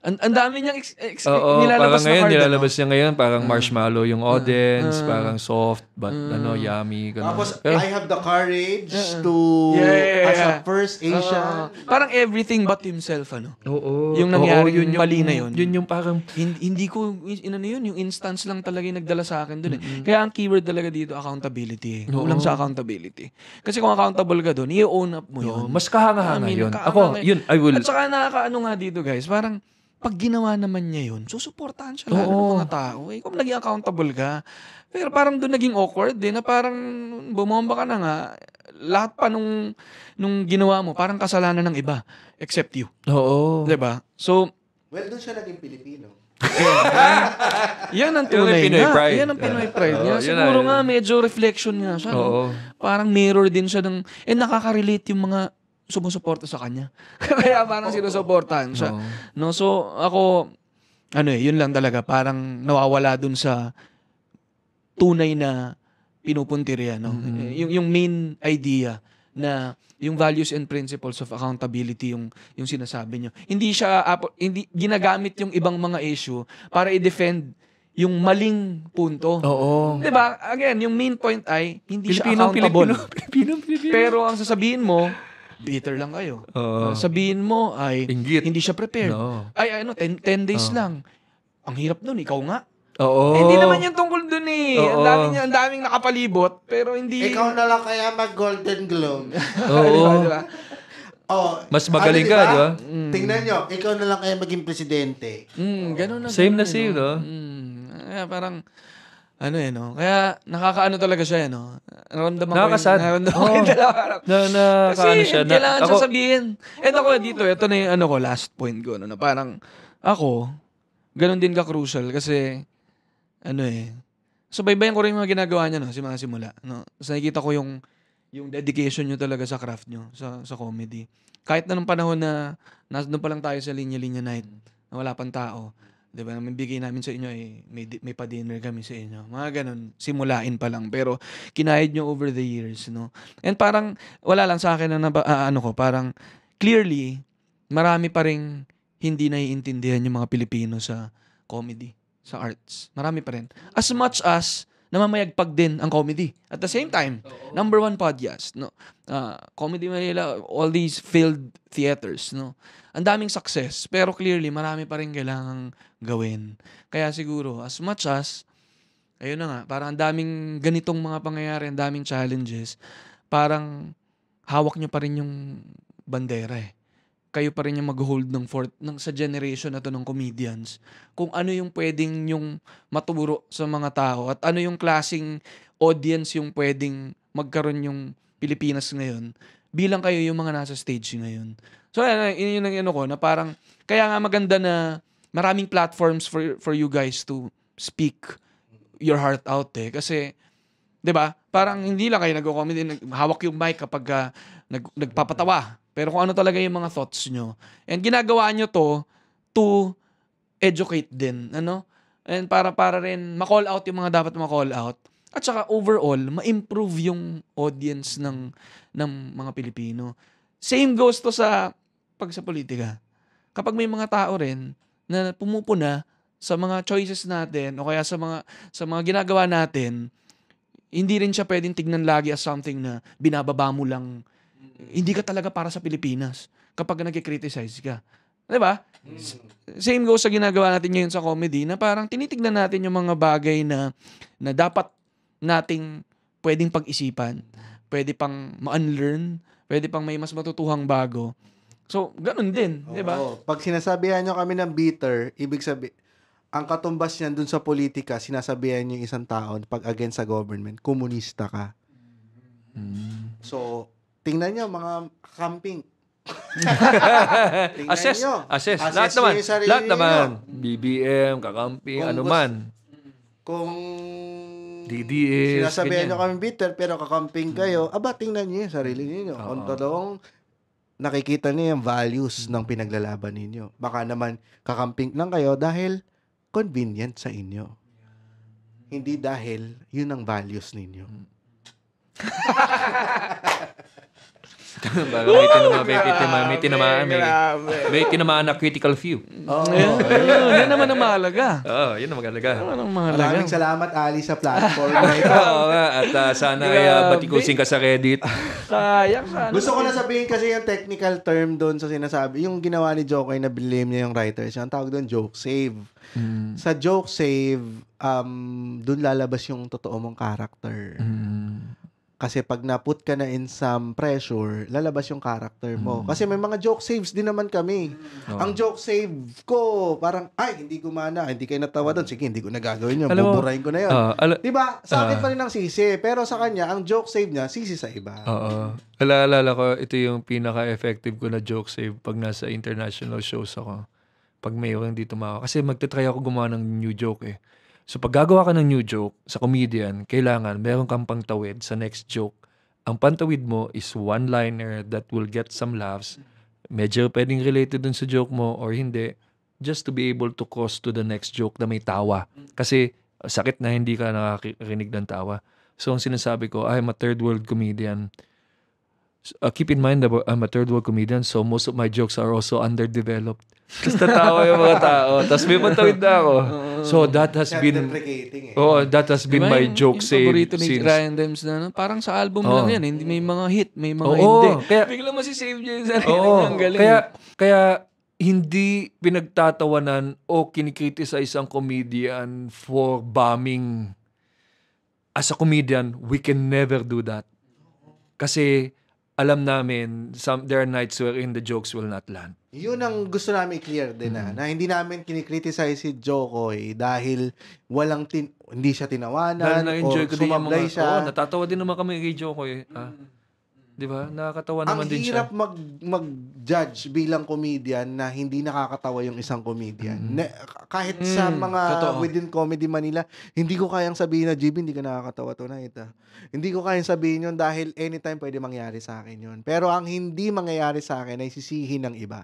ang dami niyang Oo, parang nilalabas na ngayon, card. nilalabas niya ngayon, parang marshmallow yung audience, parang soft, but yummy. Ganun. Tapos, Pero, I have the courage to, Yeah. as a first Asian, Parang everything but himself, ano? oo. Yung nangyari, yun mali na yun. Yun yung parang, Hindi ko, yung instance lang talaga yung nagdala sa akin dun eh. Kaya ang keyword talaga dito, accountability eh. Kulang sa accountability. Kasi kung accountable ka dun, i-own up mo yun. mas kahanga-hanga yun. kahanga-hanga. Ako, yun, I will, At saka nakakaano nga dito guys, parang pag ginawa naman niya yun, susuportahan siya lalo ng mga tao. Eh, kung naging accountable ka, pero parang doon naging awkward din na parang bumomba ka na nga, lahat pa nung ginawa mo, parang kasalanan ng iba, except you. oo. Diba? So, well, doon siya naging Pilipino. yan ang Yun ang tunay Pinoy na. pride. Yan ang Pinoy pride niya. Oo, yun Siguro na. nga, medyo reflection nga siya. Oo. No? Parang mirror din siya ng, nakaka-relate yung mga sumusuporta sa kanya. Kaya parang sinusuportahan siya. Oo. No, so ako yun lang talaga parang nawawala dun sa tunay na pinupuntirya, no. Yung main idea na yung values and principles of accountability yung sinasabi niyo. Hindi ginagamit yung ibang mga issue para i-defend yung maling punto. Oo. 'Di ba? Again, yung main point ay hindi siya accountable. Pilipino. Pero ang sasabihin mo, bitter lang kayo. Oo. Sabihin mo ay Inggit. hindi siya prepared. No. Ay 10 days lang. Ang hirap nun, ikaw nga. Oo. Hindi naman yung tungkol dun eh. Oo. Ang daming nakapalibot, pero hindi... Ikaw na lang kaya mag-Golden Globe. Oo. Diba? Oh, Mas magaling ka, di ba? Tingnan nyo, ikaw na lang kaya maging presidente. Ganun na. Same na ganun, same, no? Kaya parang, no? Kaya nakakaano talaga siya, no? Naramdaman ko Nakakasad. Naramdaman ko yung dalawa. Kasi, Kasi siya. kailangan siya sabihin. Ako dito, ito na yung ko, last point ko, na parang, ako, ganun din ka-crucial kasi, subaybayan ko rin yung mga ginagawa niya, no, mga simula, no. Tapos nakikita ko yung dedication niyo talaga sa craft niyo, sa comedy. Kahit na nung panahon na nandun pa lang tayo sa linya-linya night, na wala pang tao, 'di ba? May bigay namin sa inyo may pa-dinner kami sa inyo. Mga ganun, simulain pa lang pero kinahid niyo over the years, no. And parang wala lang sa akin na parang clearly marami pa ring hindi naiintindihan yung mga Pilipino sa comedy, sa arts. Marami pa rin. As much as namamayagpag din ang comedy. At the same time, number 1 podcast, no. Comedy Manila, all these failed theaters, no. Ang daming success, pero clearly marami pa rin kailangang gawin. Kaya siguro, as much as ayun na nga, parang ang daming ganitong mga pangyayari, ang daming challenges, parang hawak nyo pa rin yung bandera eh. Kayo pa rin yung mag-hold ng sa generation na to ng comedians. Kung ano yung pwedeng yung maturo sa mga tao at ano yung klaseng audience yung pwedeng magkaroon yung Pilipinas ngayon bilang kayo yung mga nasa stage ngayon. So, yun ang ko na parang, kaya nga maganda na maraming platforms for you guys to speak your heart out eh. Kasi, 'di ba? Parang hindi lang kayo nagko-comedy, hawak yung mic kapag nagpapatawa. Pero kung ano talaga yung mga thoughts nyo. And ginagawa nyo to educate din, ano? And para rin ma-call out yung mga dapat ma-call out. At saka overall, ma-improve yung audience ng mga Pilipino. Same goes to sa politika. Kapag may mga tao rin na pumupuna sa mga choices natin o kaya sa mga ginagawa natin, hindi rin siya pwedeng tignan lagi as something na binababa mo lang. Hindi ka talaga para sa Pilipinas kapag nag-criticize ka. 'Di ba? Same goes sa ginagawa natin ngayon sa comedy na parang tinitignan natin yung mga bagay na dapat nating pwedeng pag-isipan, pwede pang ma-unlearn, pwede pang may mas matutuhang bago. So, ganun din, 'di ba? Pag sinasabihan nyo kami ng bitter, ibig sabihin, ang katumbas niyan dun sa politika, sinasabihan nyo yung isang tao pag against sa government, komunista ka. So, tingnan nyo mga camping. Assess. Lahat nyo naman. yung sarili Lahat naman. nyo. BBM, kakamping, Kung ano gusto- man. Kung DDS, sinasabihan nyo ganyan. kami bitter pero kakamping kayo, tingnan nyo yung sarili ninyo. Oo. Kung totoong nakikita niyo yung values ng pinaglalaban ninyo. Baka naman kakamping lang kayo dahil convenient sa inyo. Hindi dahil yun ang values ninyo. May tinamaan na critical few. Yan naman ang mahalaga. Oo, yun ang magalaga. Yan naman ang mahalaga. Maraming salamat, Ali, sa platform na ito. Oo nga, at sana ay batikusin ka sa Reddit. Sayang sana. Gusto ko na sabihin kasi yung technical term doon sa sinasabi, yung ginawa ni Jokoy na blame niya yung writers, yung tawag doon, joke save. Sa joke save, doon lalabas yung totoo mong character. Kasi pag na-put ka na in some pressure, lalabas yung character mo. Kasi may mga joke saves din naman kami. Ang joke save ko, parang, ay, hindi gumana, hindi kayo natawa doon. Sige, hindi ko na gagawin yun. Buburahin ko na yun. Diba? Sa akin pa rin ang sisi. Pero sa kanya, ang joke save niya, sisi sa iba. Oo. Alala ko, ito yung pinaka-effective ko na joke save pag nasa international shows ako. Pag mayroong hindi tumawa. Kasi magte-try ako gumawa ng new joke eh. So pag gagawa ka ng new joke sa comedian, kailangan meron kang pangtawid sa next joke. Ang pantawid mo is one-liner that will get some laughs. Medyo pwedeng related dun sa joke mo or hindi. Just to be able to cross to the next joke na may tawa. Kasi sakit na hindi ka nakakarinig ng tawa. So ang sinasabi ko, I'm a third world comedian. Keep in mind that I'm a third world comedian, so most of my jokes are also underdeveloped. Tapos tatawa yung mga tao. Tapos may pantawid na ako. So that has been that has been my joke save paborito ni since Ryan Dems na parang sa album lang yan, hindi may mga hit, may mga hindi. Kaya bigla masisave niya yung sarili niya, ang galing. Kaya hindi pinagtatawanan o kinikriticize ang comedian for bombing. As a comedian, we can never do that. Kasi alam namin, there are nights wherein the jokes will not land. Yun ang gusto namin i-clear din na hindi namin kinikriticize si Jokoy dahil hindi siya tinawanan o sumablay siya. Natatawa din naman kami kay Jokoy. Di ba? Nakakatawa naman din siya. Ang hirap mag-judge bilang comedian na hindi nakakatawa yung isang comedian. Kahit sa mga within Comedy Manila, hindi ko kayang sabihin na, JB, hindi ka nakakatawa tonight. Hindi ko kayang sabihin yun dahil anytime pwede mangyari sa akin yun. Pero ang hindi mangyayari sa akin ay sisihin ng iba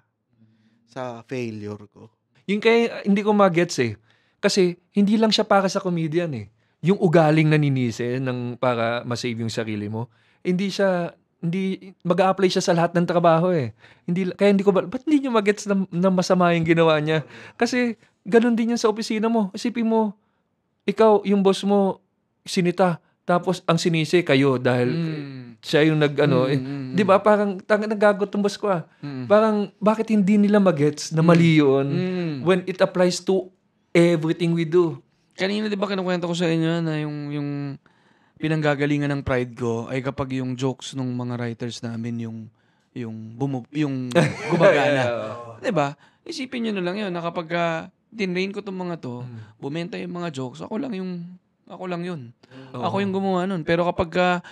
sa failure ko. Yung kaya hindi ko magets eh. Kasi hindi lang siya para sa comedian eh. Yung ugaling naninisi para masave yung sarili mo, hindi mag-a-apply siya sa lahat ng trabaho eh. Kaya hindi ko ba't hindi niyo magets na masama yung ginawa niya? Kasi ganun din yun sa opisina mo. Isipin mo, ikaw, yung boss mo, sinita. Tapos ang sinisi kayo dahil siya yung di ba parang nagagot ng boss ko Parang bakit hindi nila magets na mali yun when it applies to everything we do. Kanina di ba kinukwento ko sa inyo na yung pinanggagalingan ng pride ko ay kapag yung jokes ng mga writers namin yung gumagana. Di ba? Isipin nyo na lang yun na kapag tinrain ko tong mga to, bumenta yung mga jokes, ako lang yun. Ako yung gumawa nun. Pero kapag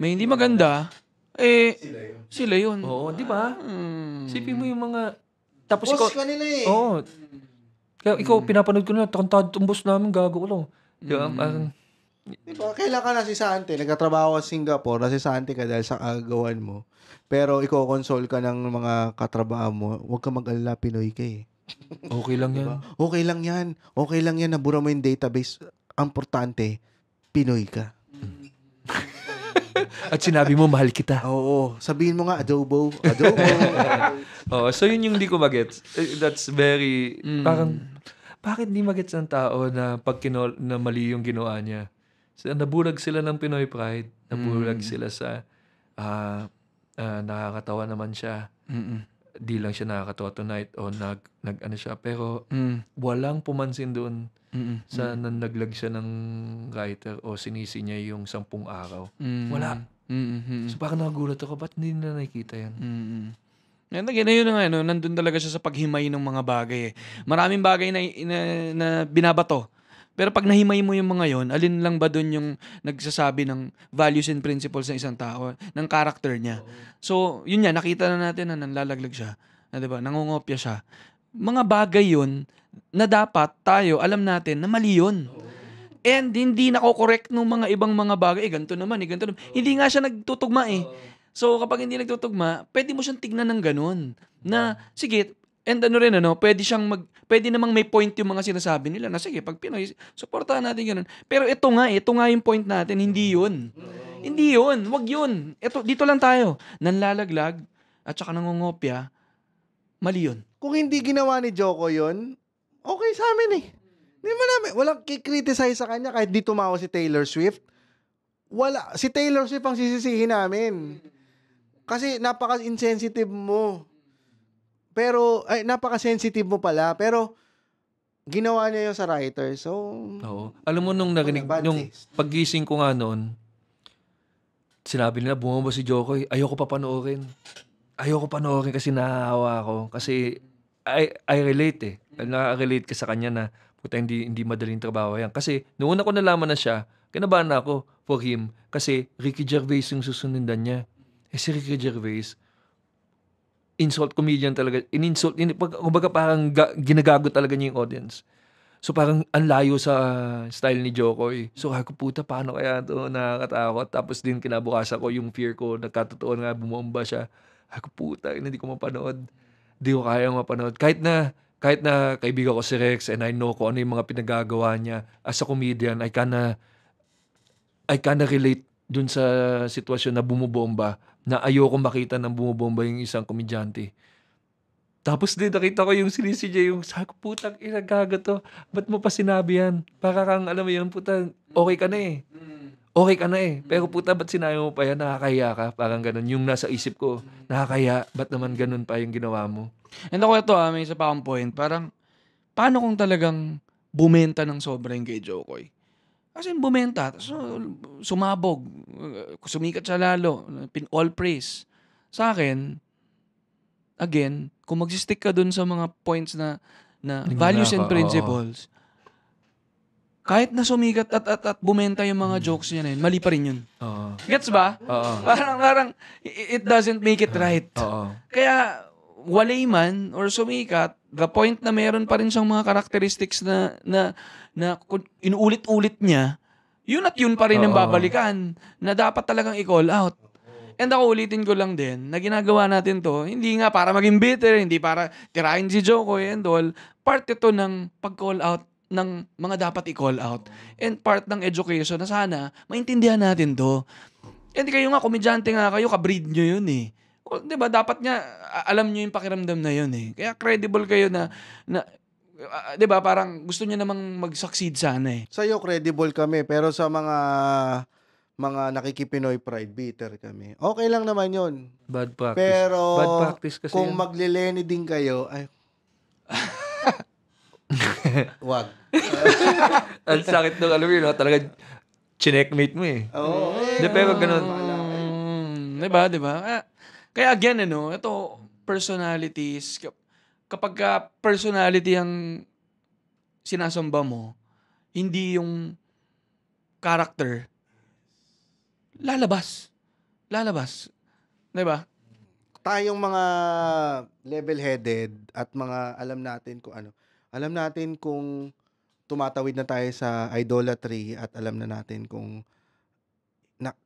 may hindi maganda, sila yun. Oo, di ba? Isipin mo yung mga... Tapos boss ka nila eh. Oo. Kaya ikaw, pinapanood ko na, tarantado itong boss namin, gago ko lang. Di ba? Diba? Kailan ka nasisante? Nagkatrabaho ka sa Singapore, nasisante ka dahil sa kagawan mo. Pero iko-console ka ng mga katrabaho mo, huwag ka mag-alala, Pinoy ka eh. Okay lang yan. Okay lang yan. Okay lang yan, nabura mo yung database. Ang importante, Pinoy ka. At sinabi mo, mahal kita. Oo. Sabihin mo nga, adobo. So yun yung hindi ko magets. That's very, parang, bakit hindi magets ng tao na pag na mali yung ginawa niya? So, nabulag sila ng Pinoy pride. Nabulag sila sa nakakatawa naman siya. Di lang siya nakakatawa tonight o nag-ano siya. Pero walang pumansin doon sa naglag siya ng writer o sinisi niya yung 10 araw. Wala. So parang nagulat ako, ba't hindi na nakikita yan? Yan yun nga, nandun talaga siya sa paghimay ng mga bagay eh. Maraming bagay na binabato. Pero pag nahimay mo yung mga yon, alin lang ba doon yung nagsasabi ng values and principles ng isang tao, ng character niya. So, yun yan, nakita na natin na nanlalaglag siya. Na, diba? Nangungopya siya. Mga bagay yun na dapat tayo, alam natin na mali yun. And hindi nako-correct ng mga ibang mga bagay. Ganito naman. Hindi nga siya nagtutugma eh. So, kapag hindi nagtutugma, pwede mo siyang tignan ng ganun. Na, sige, And pwede namang may point yung mga sinasabi nila na sige, pag Pinoy, supportahan natin ganun. Pero ito nga yung point natin, hindi yun. Hindi yun, wag yun. Dito lang tayo, nanlalaglag at saka nangungopya, mali yun. Kung hindi ginawa ni Joko yun, okay sa amin eh. Hindi mo namin, walang kikriticize sa kanya kahit di tumawa si Taylor Swift. Si Taylor Swift ang sisisihin namin. Kasi napaka-insensitive mo. Napaka-sensitive mo pala. Pero, ginawa niya yun sa writer. So, Oo. Alam mo, nung paggising ko nga noon, sinabi nila, bumaba si Jokoy, ayoko panoorin kasi nahahawa ako. Kasi, I relate eh. Nakaka-relate ka sa kanya na, puta, hindi madaling trabaho yan. Kasi, noong una ko nalaman na siya, kinabahan na ako for him. Kasi, Ricky Gervais yung susundan niya. Si Ricky Gervais, insult comedian talaga. Kumbaga parang ginagago talaga niya yung audience. So parang ang layo sa style ni Jokoy. So ako, puta, paano kaya ito? Nakakatakot. Tapos din kinabukasan ko yung fear ko. Nagkatotoo nga, bumomba siya. Ako, puta, hindi ko mapanood. Hindi ko kayang mapanood. Kahit na kaibigan ko si Rex and I know kung ano yung mga pinagagawa niya. As a comedian, I kinda relate dun sa sitwasyon na bumubomba, na ayoko makita ng bumubomba yung isang komedyante. Tapos din nakita ko yung sinisija, yung sabi ko, putang ina, gago to. Ba't mo pa sinabi yan? Para kang, alam mo yun, puta, okay ka na eh. Okay ka na eh. Pero puta, ba't sinabi mo pa yan? Nakakahiya ka. Parang ganun. Yung nasa isip ko, nakakahiya. Ba't naman ganun pa yung ginawa mo? And ako ito, may isa pa akong point. Parang, paano kung talagang bumenta ng sobra yung kay Jokoy? Kasi bumenta, sumabog, sumikat siya lalo, all praise. Sa akin, again, kung magsistick ka dun sa mga points na values and principles, kahit na sumikat at bumenta yung mga jokes niya na yun, mali pa rin yun. Gets ba? Parang, it doesn't make it right. Kaya, walay man or sumikat, the point na meron pa rin siyang mga characteristics na inuulit-ulit niya, yun at yun pa rin ang babalikan na dapat talagang i-call out. And ako, ulitin ko lang din na ginagawa natin to, hindi nga para maging bitter, hindi para tirahin si Jokoy and all. Part ito ng pag-call out ng mga dapat i-call out. And part ng education na sana maintindihan natin to. And kayo nga, komedyante nga kayo, kabreed nyo yun eh. O, diba, dapat nga, alam nyo yung pakiramdam na yun eh. Kaya credible kayo na 'di ba, parang gusto niya namang mag-succeed sana eh. Sa'yo credible kami, pero sa mga nakikipinoy pride, bitter kami. Okay lang naman 'yon. Bad practice. Pero Bad practice kasi kung yan. magleleni din kayo, ay wag. Ang sakit nung, alam mo yun, talaga chineckmate mo eh. Oo. Hindi, pero ganun. 'Di ba? Kaya again, ito personalities, kapag personality ang sinasamba mo, hindi yung character, lalabas. 'Di ba? Tayong mga level-headed at mga alam natin kung tumatawid na tayo sa idolatry at alam na natin kung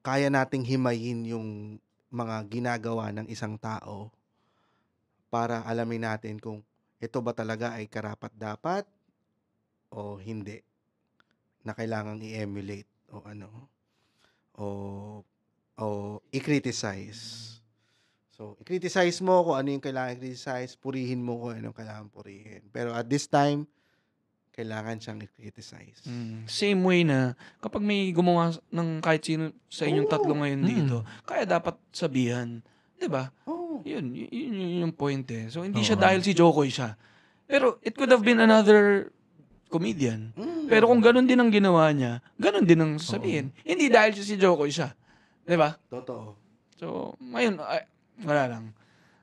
kaya nating himayin yung mga ginagawa ng isang tao para alamin natin kung ito ba talaga ay karapat-dapat o hindi na kailangang i-emulate o i-criticize. So, i-criticize mo kung ano yung kailangan i-criticize, purihin mo kung ano yung kailangan purihin. Pero at this time, kailangan siyang i-criticize. Same way na kapag may gumawa ng kahit sino sa inyong tatlo ngayon dito, kaya dapat sabihan. 'Di ba? Yun yung point eh. So, hindi siya dahil si Jokoy siya. Pero it could have been another comedian. Pero kung ganun din ang ginawa niya, ganun din ang sabihin. Hindi dahil si Jokoy siya. 'Di ba? Totoo. So, ayun, wala lang.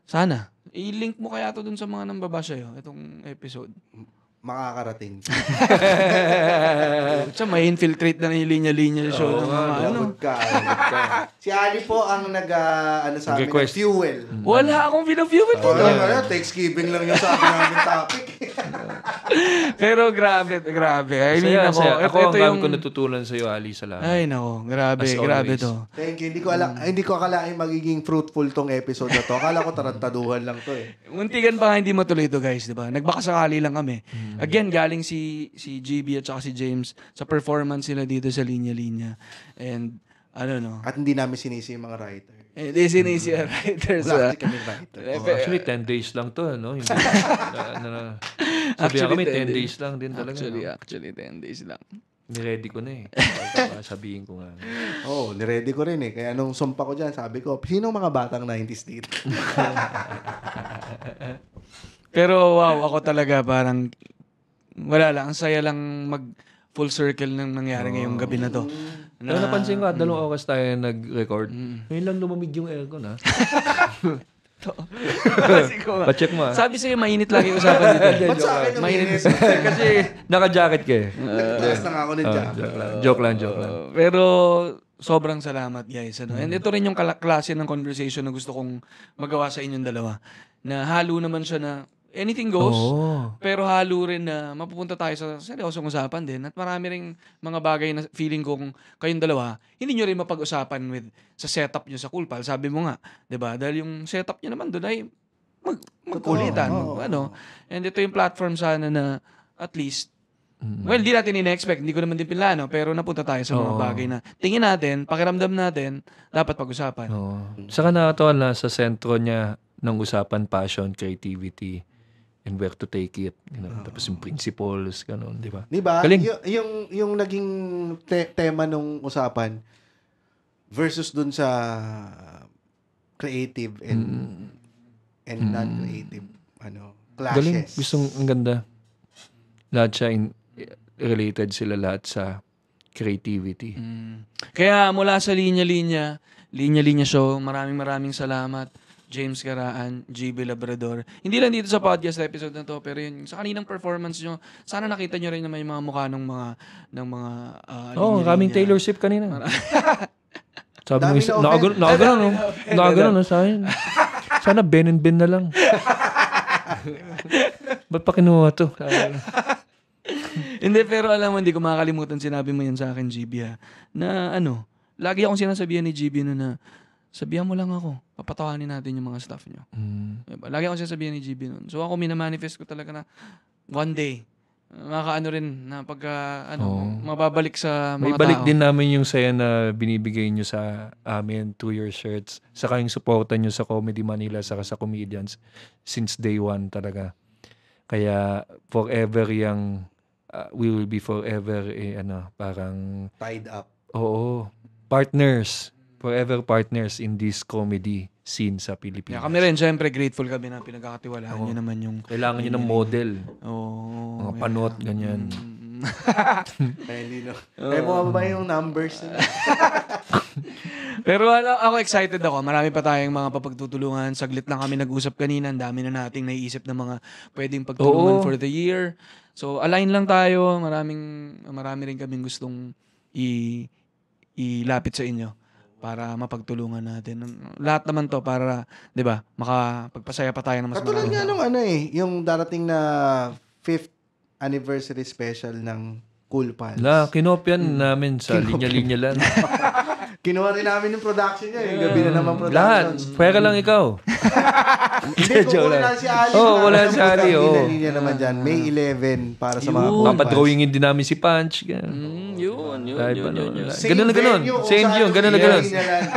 Sana, i-link mo kaya to dun sa mga nambaba sa'yo, itong episode. Makakarating. Siya, may infiltrate na yung linya-linya show ng mga Lagod ka. Si Ali po ang sa amin, Request. fuel. Wala akong pina-fuel dito. Thanksgiving lang yung sa akin namin topic. Pero grabe. I mean, Saya, saya. Ako ang ito dami ko natutunan sa'yo, Ali. Salamat. Ay, nako. As Grabe always. to. Thank you. Hindi ko akalain magiging fruitful tong episode na to. Akala ko tarantaduhan lang to eh. Muntikan pa nga hindi matuloy to, guys, di ba? Nagbakasakali lang kami. Again, galing si GB at saka si James sa performance nila dito sa Linya Linya. And, At hindi namin sinisi yung mga writer. Hindi sinisi ang writers. Wala kasi kami writer. Actually, 10 days lang to, no? Hindi, sabihan kami, 10 days lang din talaga. Actually, 10 days lang. Niready ko na eh. Sabihin ko nga. Niready ko rin eh. Kaya nung sumpa ko dyan, sabi ko, sino mga batang 90s dito? Pero wow, ako talaga parang wala lang. Ang saya lang mag full circle ng nangyari ngayong gabi na to. Pero napansin ko, 2 oras tayo nag-record. Ngayon lang lumamig yung aircon, ha? Pa-check mo, ha? Sabi sa'yo, mainit lagi usapan dito. Ba't sa akin Mainit. umiinit? Kasi naka-jacket ka eh. Nagtaas na nga ako ng jacket. Joke lang. Pero sobrang salamat, guys. And ito rin yung klase ng conversation na gusto kong magawa sa inyong dalawa. Na halo naman siya na anything goes, pero halo rin na mapupunta tayo sa seryosong usapan din. At marami ring mga bagay na feeling ko kung kayong dalawa, hindi nyo rin mapag-usapan sa setup nyo sa Cool Pal. Sabi mo nga, di ba? Dahil yung setup nyo naman doon ay magkulitan. And ito yung platform sana na at least, well, di natin ina-expect, hindi ko naman din pinlano, pero napunta tayo sa mga bagay na tingin natin, pakiramdam natin, dapat pag-usapan. Saka nakatawa na sa sentro niya ng usapan, passion, creativity, and where to take it. Tapos yung principles, gano'n, di ba? Di ba? Galing. Yung naging tema nung usapan versus dun sa creative and non-creative clashes. Galing. Ang ganda. Lahat siya, related sila lahat sa creativity. Kaya mula sa Linya Linya Show, maraming salamat. James Caraan, GB Labrador. Hindi lang dito sa podcast episode na to, pero yun, sa kaninang performance nyo, sana nakita nyo rin naman yung mga mukha ng mga kaming Taylor Swift kanina. Sabi mo, Dami na nakagano sa akin. Sana Ben and Ben na lang. Ba't pa kinuha to? Hindi, pero alam mo, hindi ko makakalimutan, sinabi mo yan sa akin, GB, ha, na lagi akong sinasabihan ni GB na sabihan mo lang ako, papatawanin natin yung mga staff nyo. Diba? Lagi akong sinasabihan ni GB nun. So ako minamanifest ko talaga na one day, makakaano rin na pagka mababalik sa mga May balik tao. din namin yung saya na binibigay nyo sa amin, to your shirts. Saka yung supportan nyo sa Comedy Manila, saka sa comedians since day one talaga. Kaya forever we will be forever parang tied up. Oo, partners. Forever partners in this comedy scene sa Pilipinas. Yeah, kami rin, syempre, grateful kami na pinagkakatiwalaan nyo naman yung... Kailangan nyo ng model. Oo. Mga panot, ganyan. Hindi no. Mo ba yung numbers nila? Pero ako excited ako. Marami pa tayong mga papagtutulungan. Saglit lang kami nag-usap kanina. Ang dami na nating naiisip na mga pwedeng pagtulungan for the year. So, align lang tayo. Marami rin kaming gustong ilapit sa inyo para mapagtulungan natin. Lahat naman to para, 'di ba, makapagpasaya pa tayo ng mas Katulad marami. nga nung yung darating na 5th anniversary special ng Cool Pals. Kinopyan namin sa linya-linya lang. Kinuha rin namin yung production niya. Yung gabi na naman Lahat. production. Pwera lang ikaw. Hindi, kung wala si Ali. Wala si Ali. Linya naman dyan. May 11 para sa mga Cool Pals. Papadrawingin din namin si Punch. Yun. Ganun. Same yun. Ganun.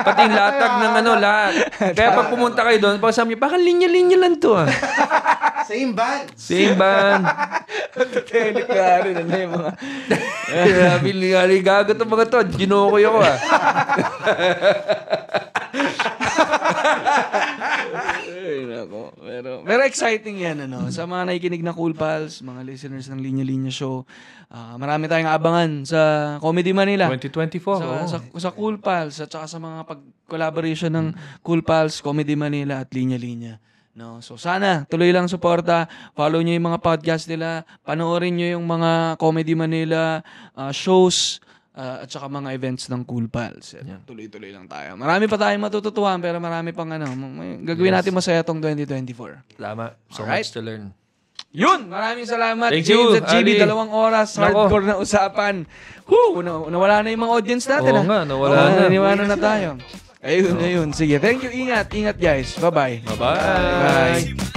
Pati yung latag ng lahat. Kaya pag pumunta kayo doon, pag sabi niyo, baka linya-linya lang to ah. Same band. Same band. Telikari na yung mga... Gago to mga to. Ginukoy ako ah. Ay, nako. Pero exciting yan, Sa mga nakikinig na Cool Pals, mga listeners ng Linya Linya Show, marami tayong abangan sa Comedy Manila. 2024. Sa Cool Pals at saka sa mga pag-collaboration ng Cool Pals, Comedy Manila at Linya Linya. No? So sana, tuloy lang suporta. Follow nyo yung mga podcast nila. Panoorin nyo yung mga Comedy Manila shows at saka mga events ng Cool Pals. Tuloy-tuloy lang tayo. Marami pa tayong matututuhan pero marami pang gagawin natin masaya tong 2024. Tama. So Alright. much to learn. Yun, maraming salamat. Thank James you, at GB, Ali. 2 oras, Nako. hardcore na usapan. Nawala na yung mga audience natin. Oo nga, nawala na. Naniwala na tayo. Ayun. Sige, thank you. Ingat guys. Bye-bye. Bye-bye. Bye.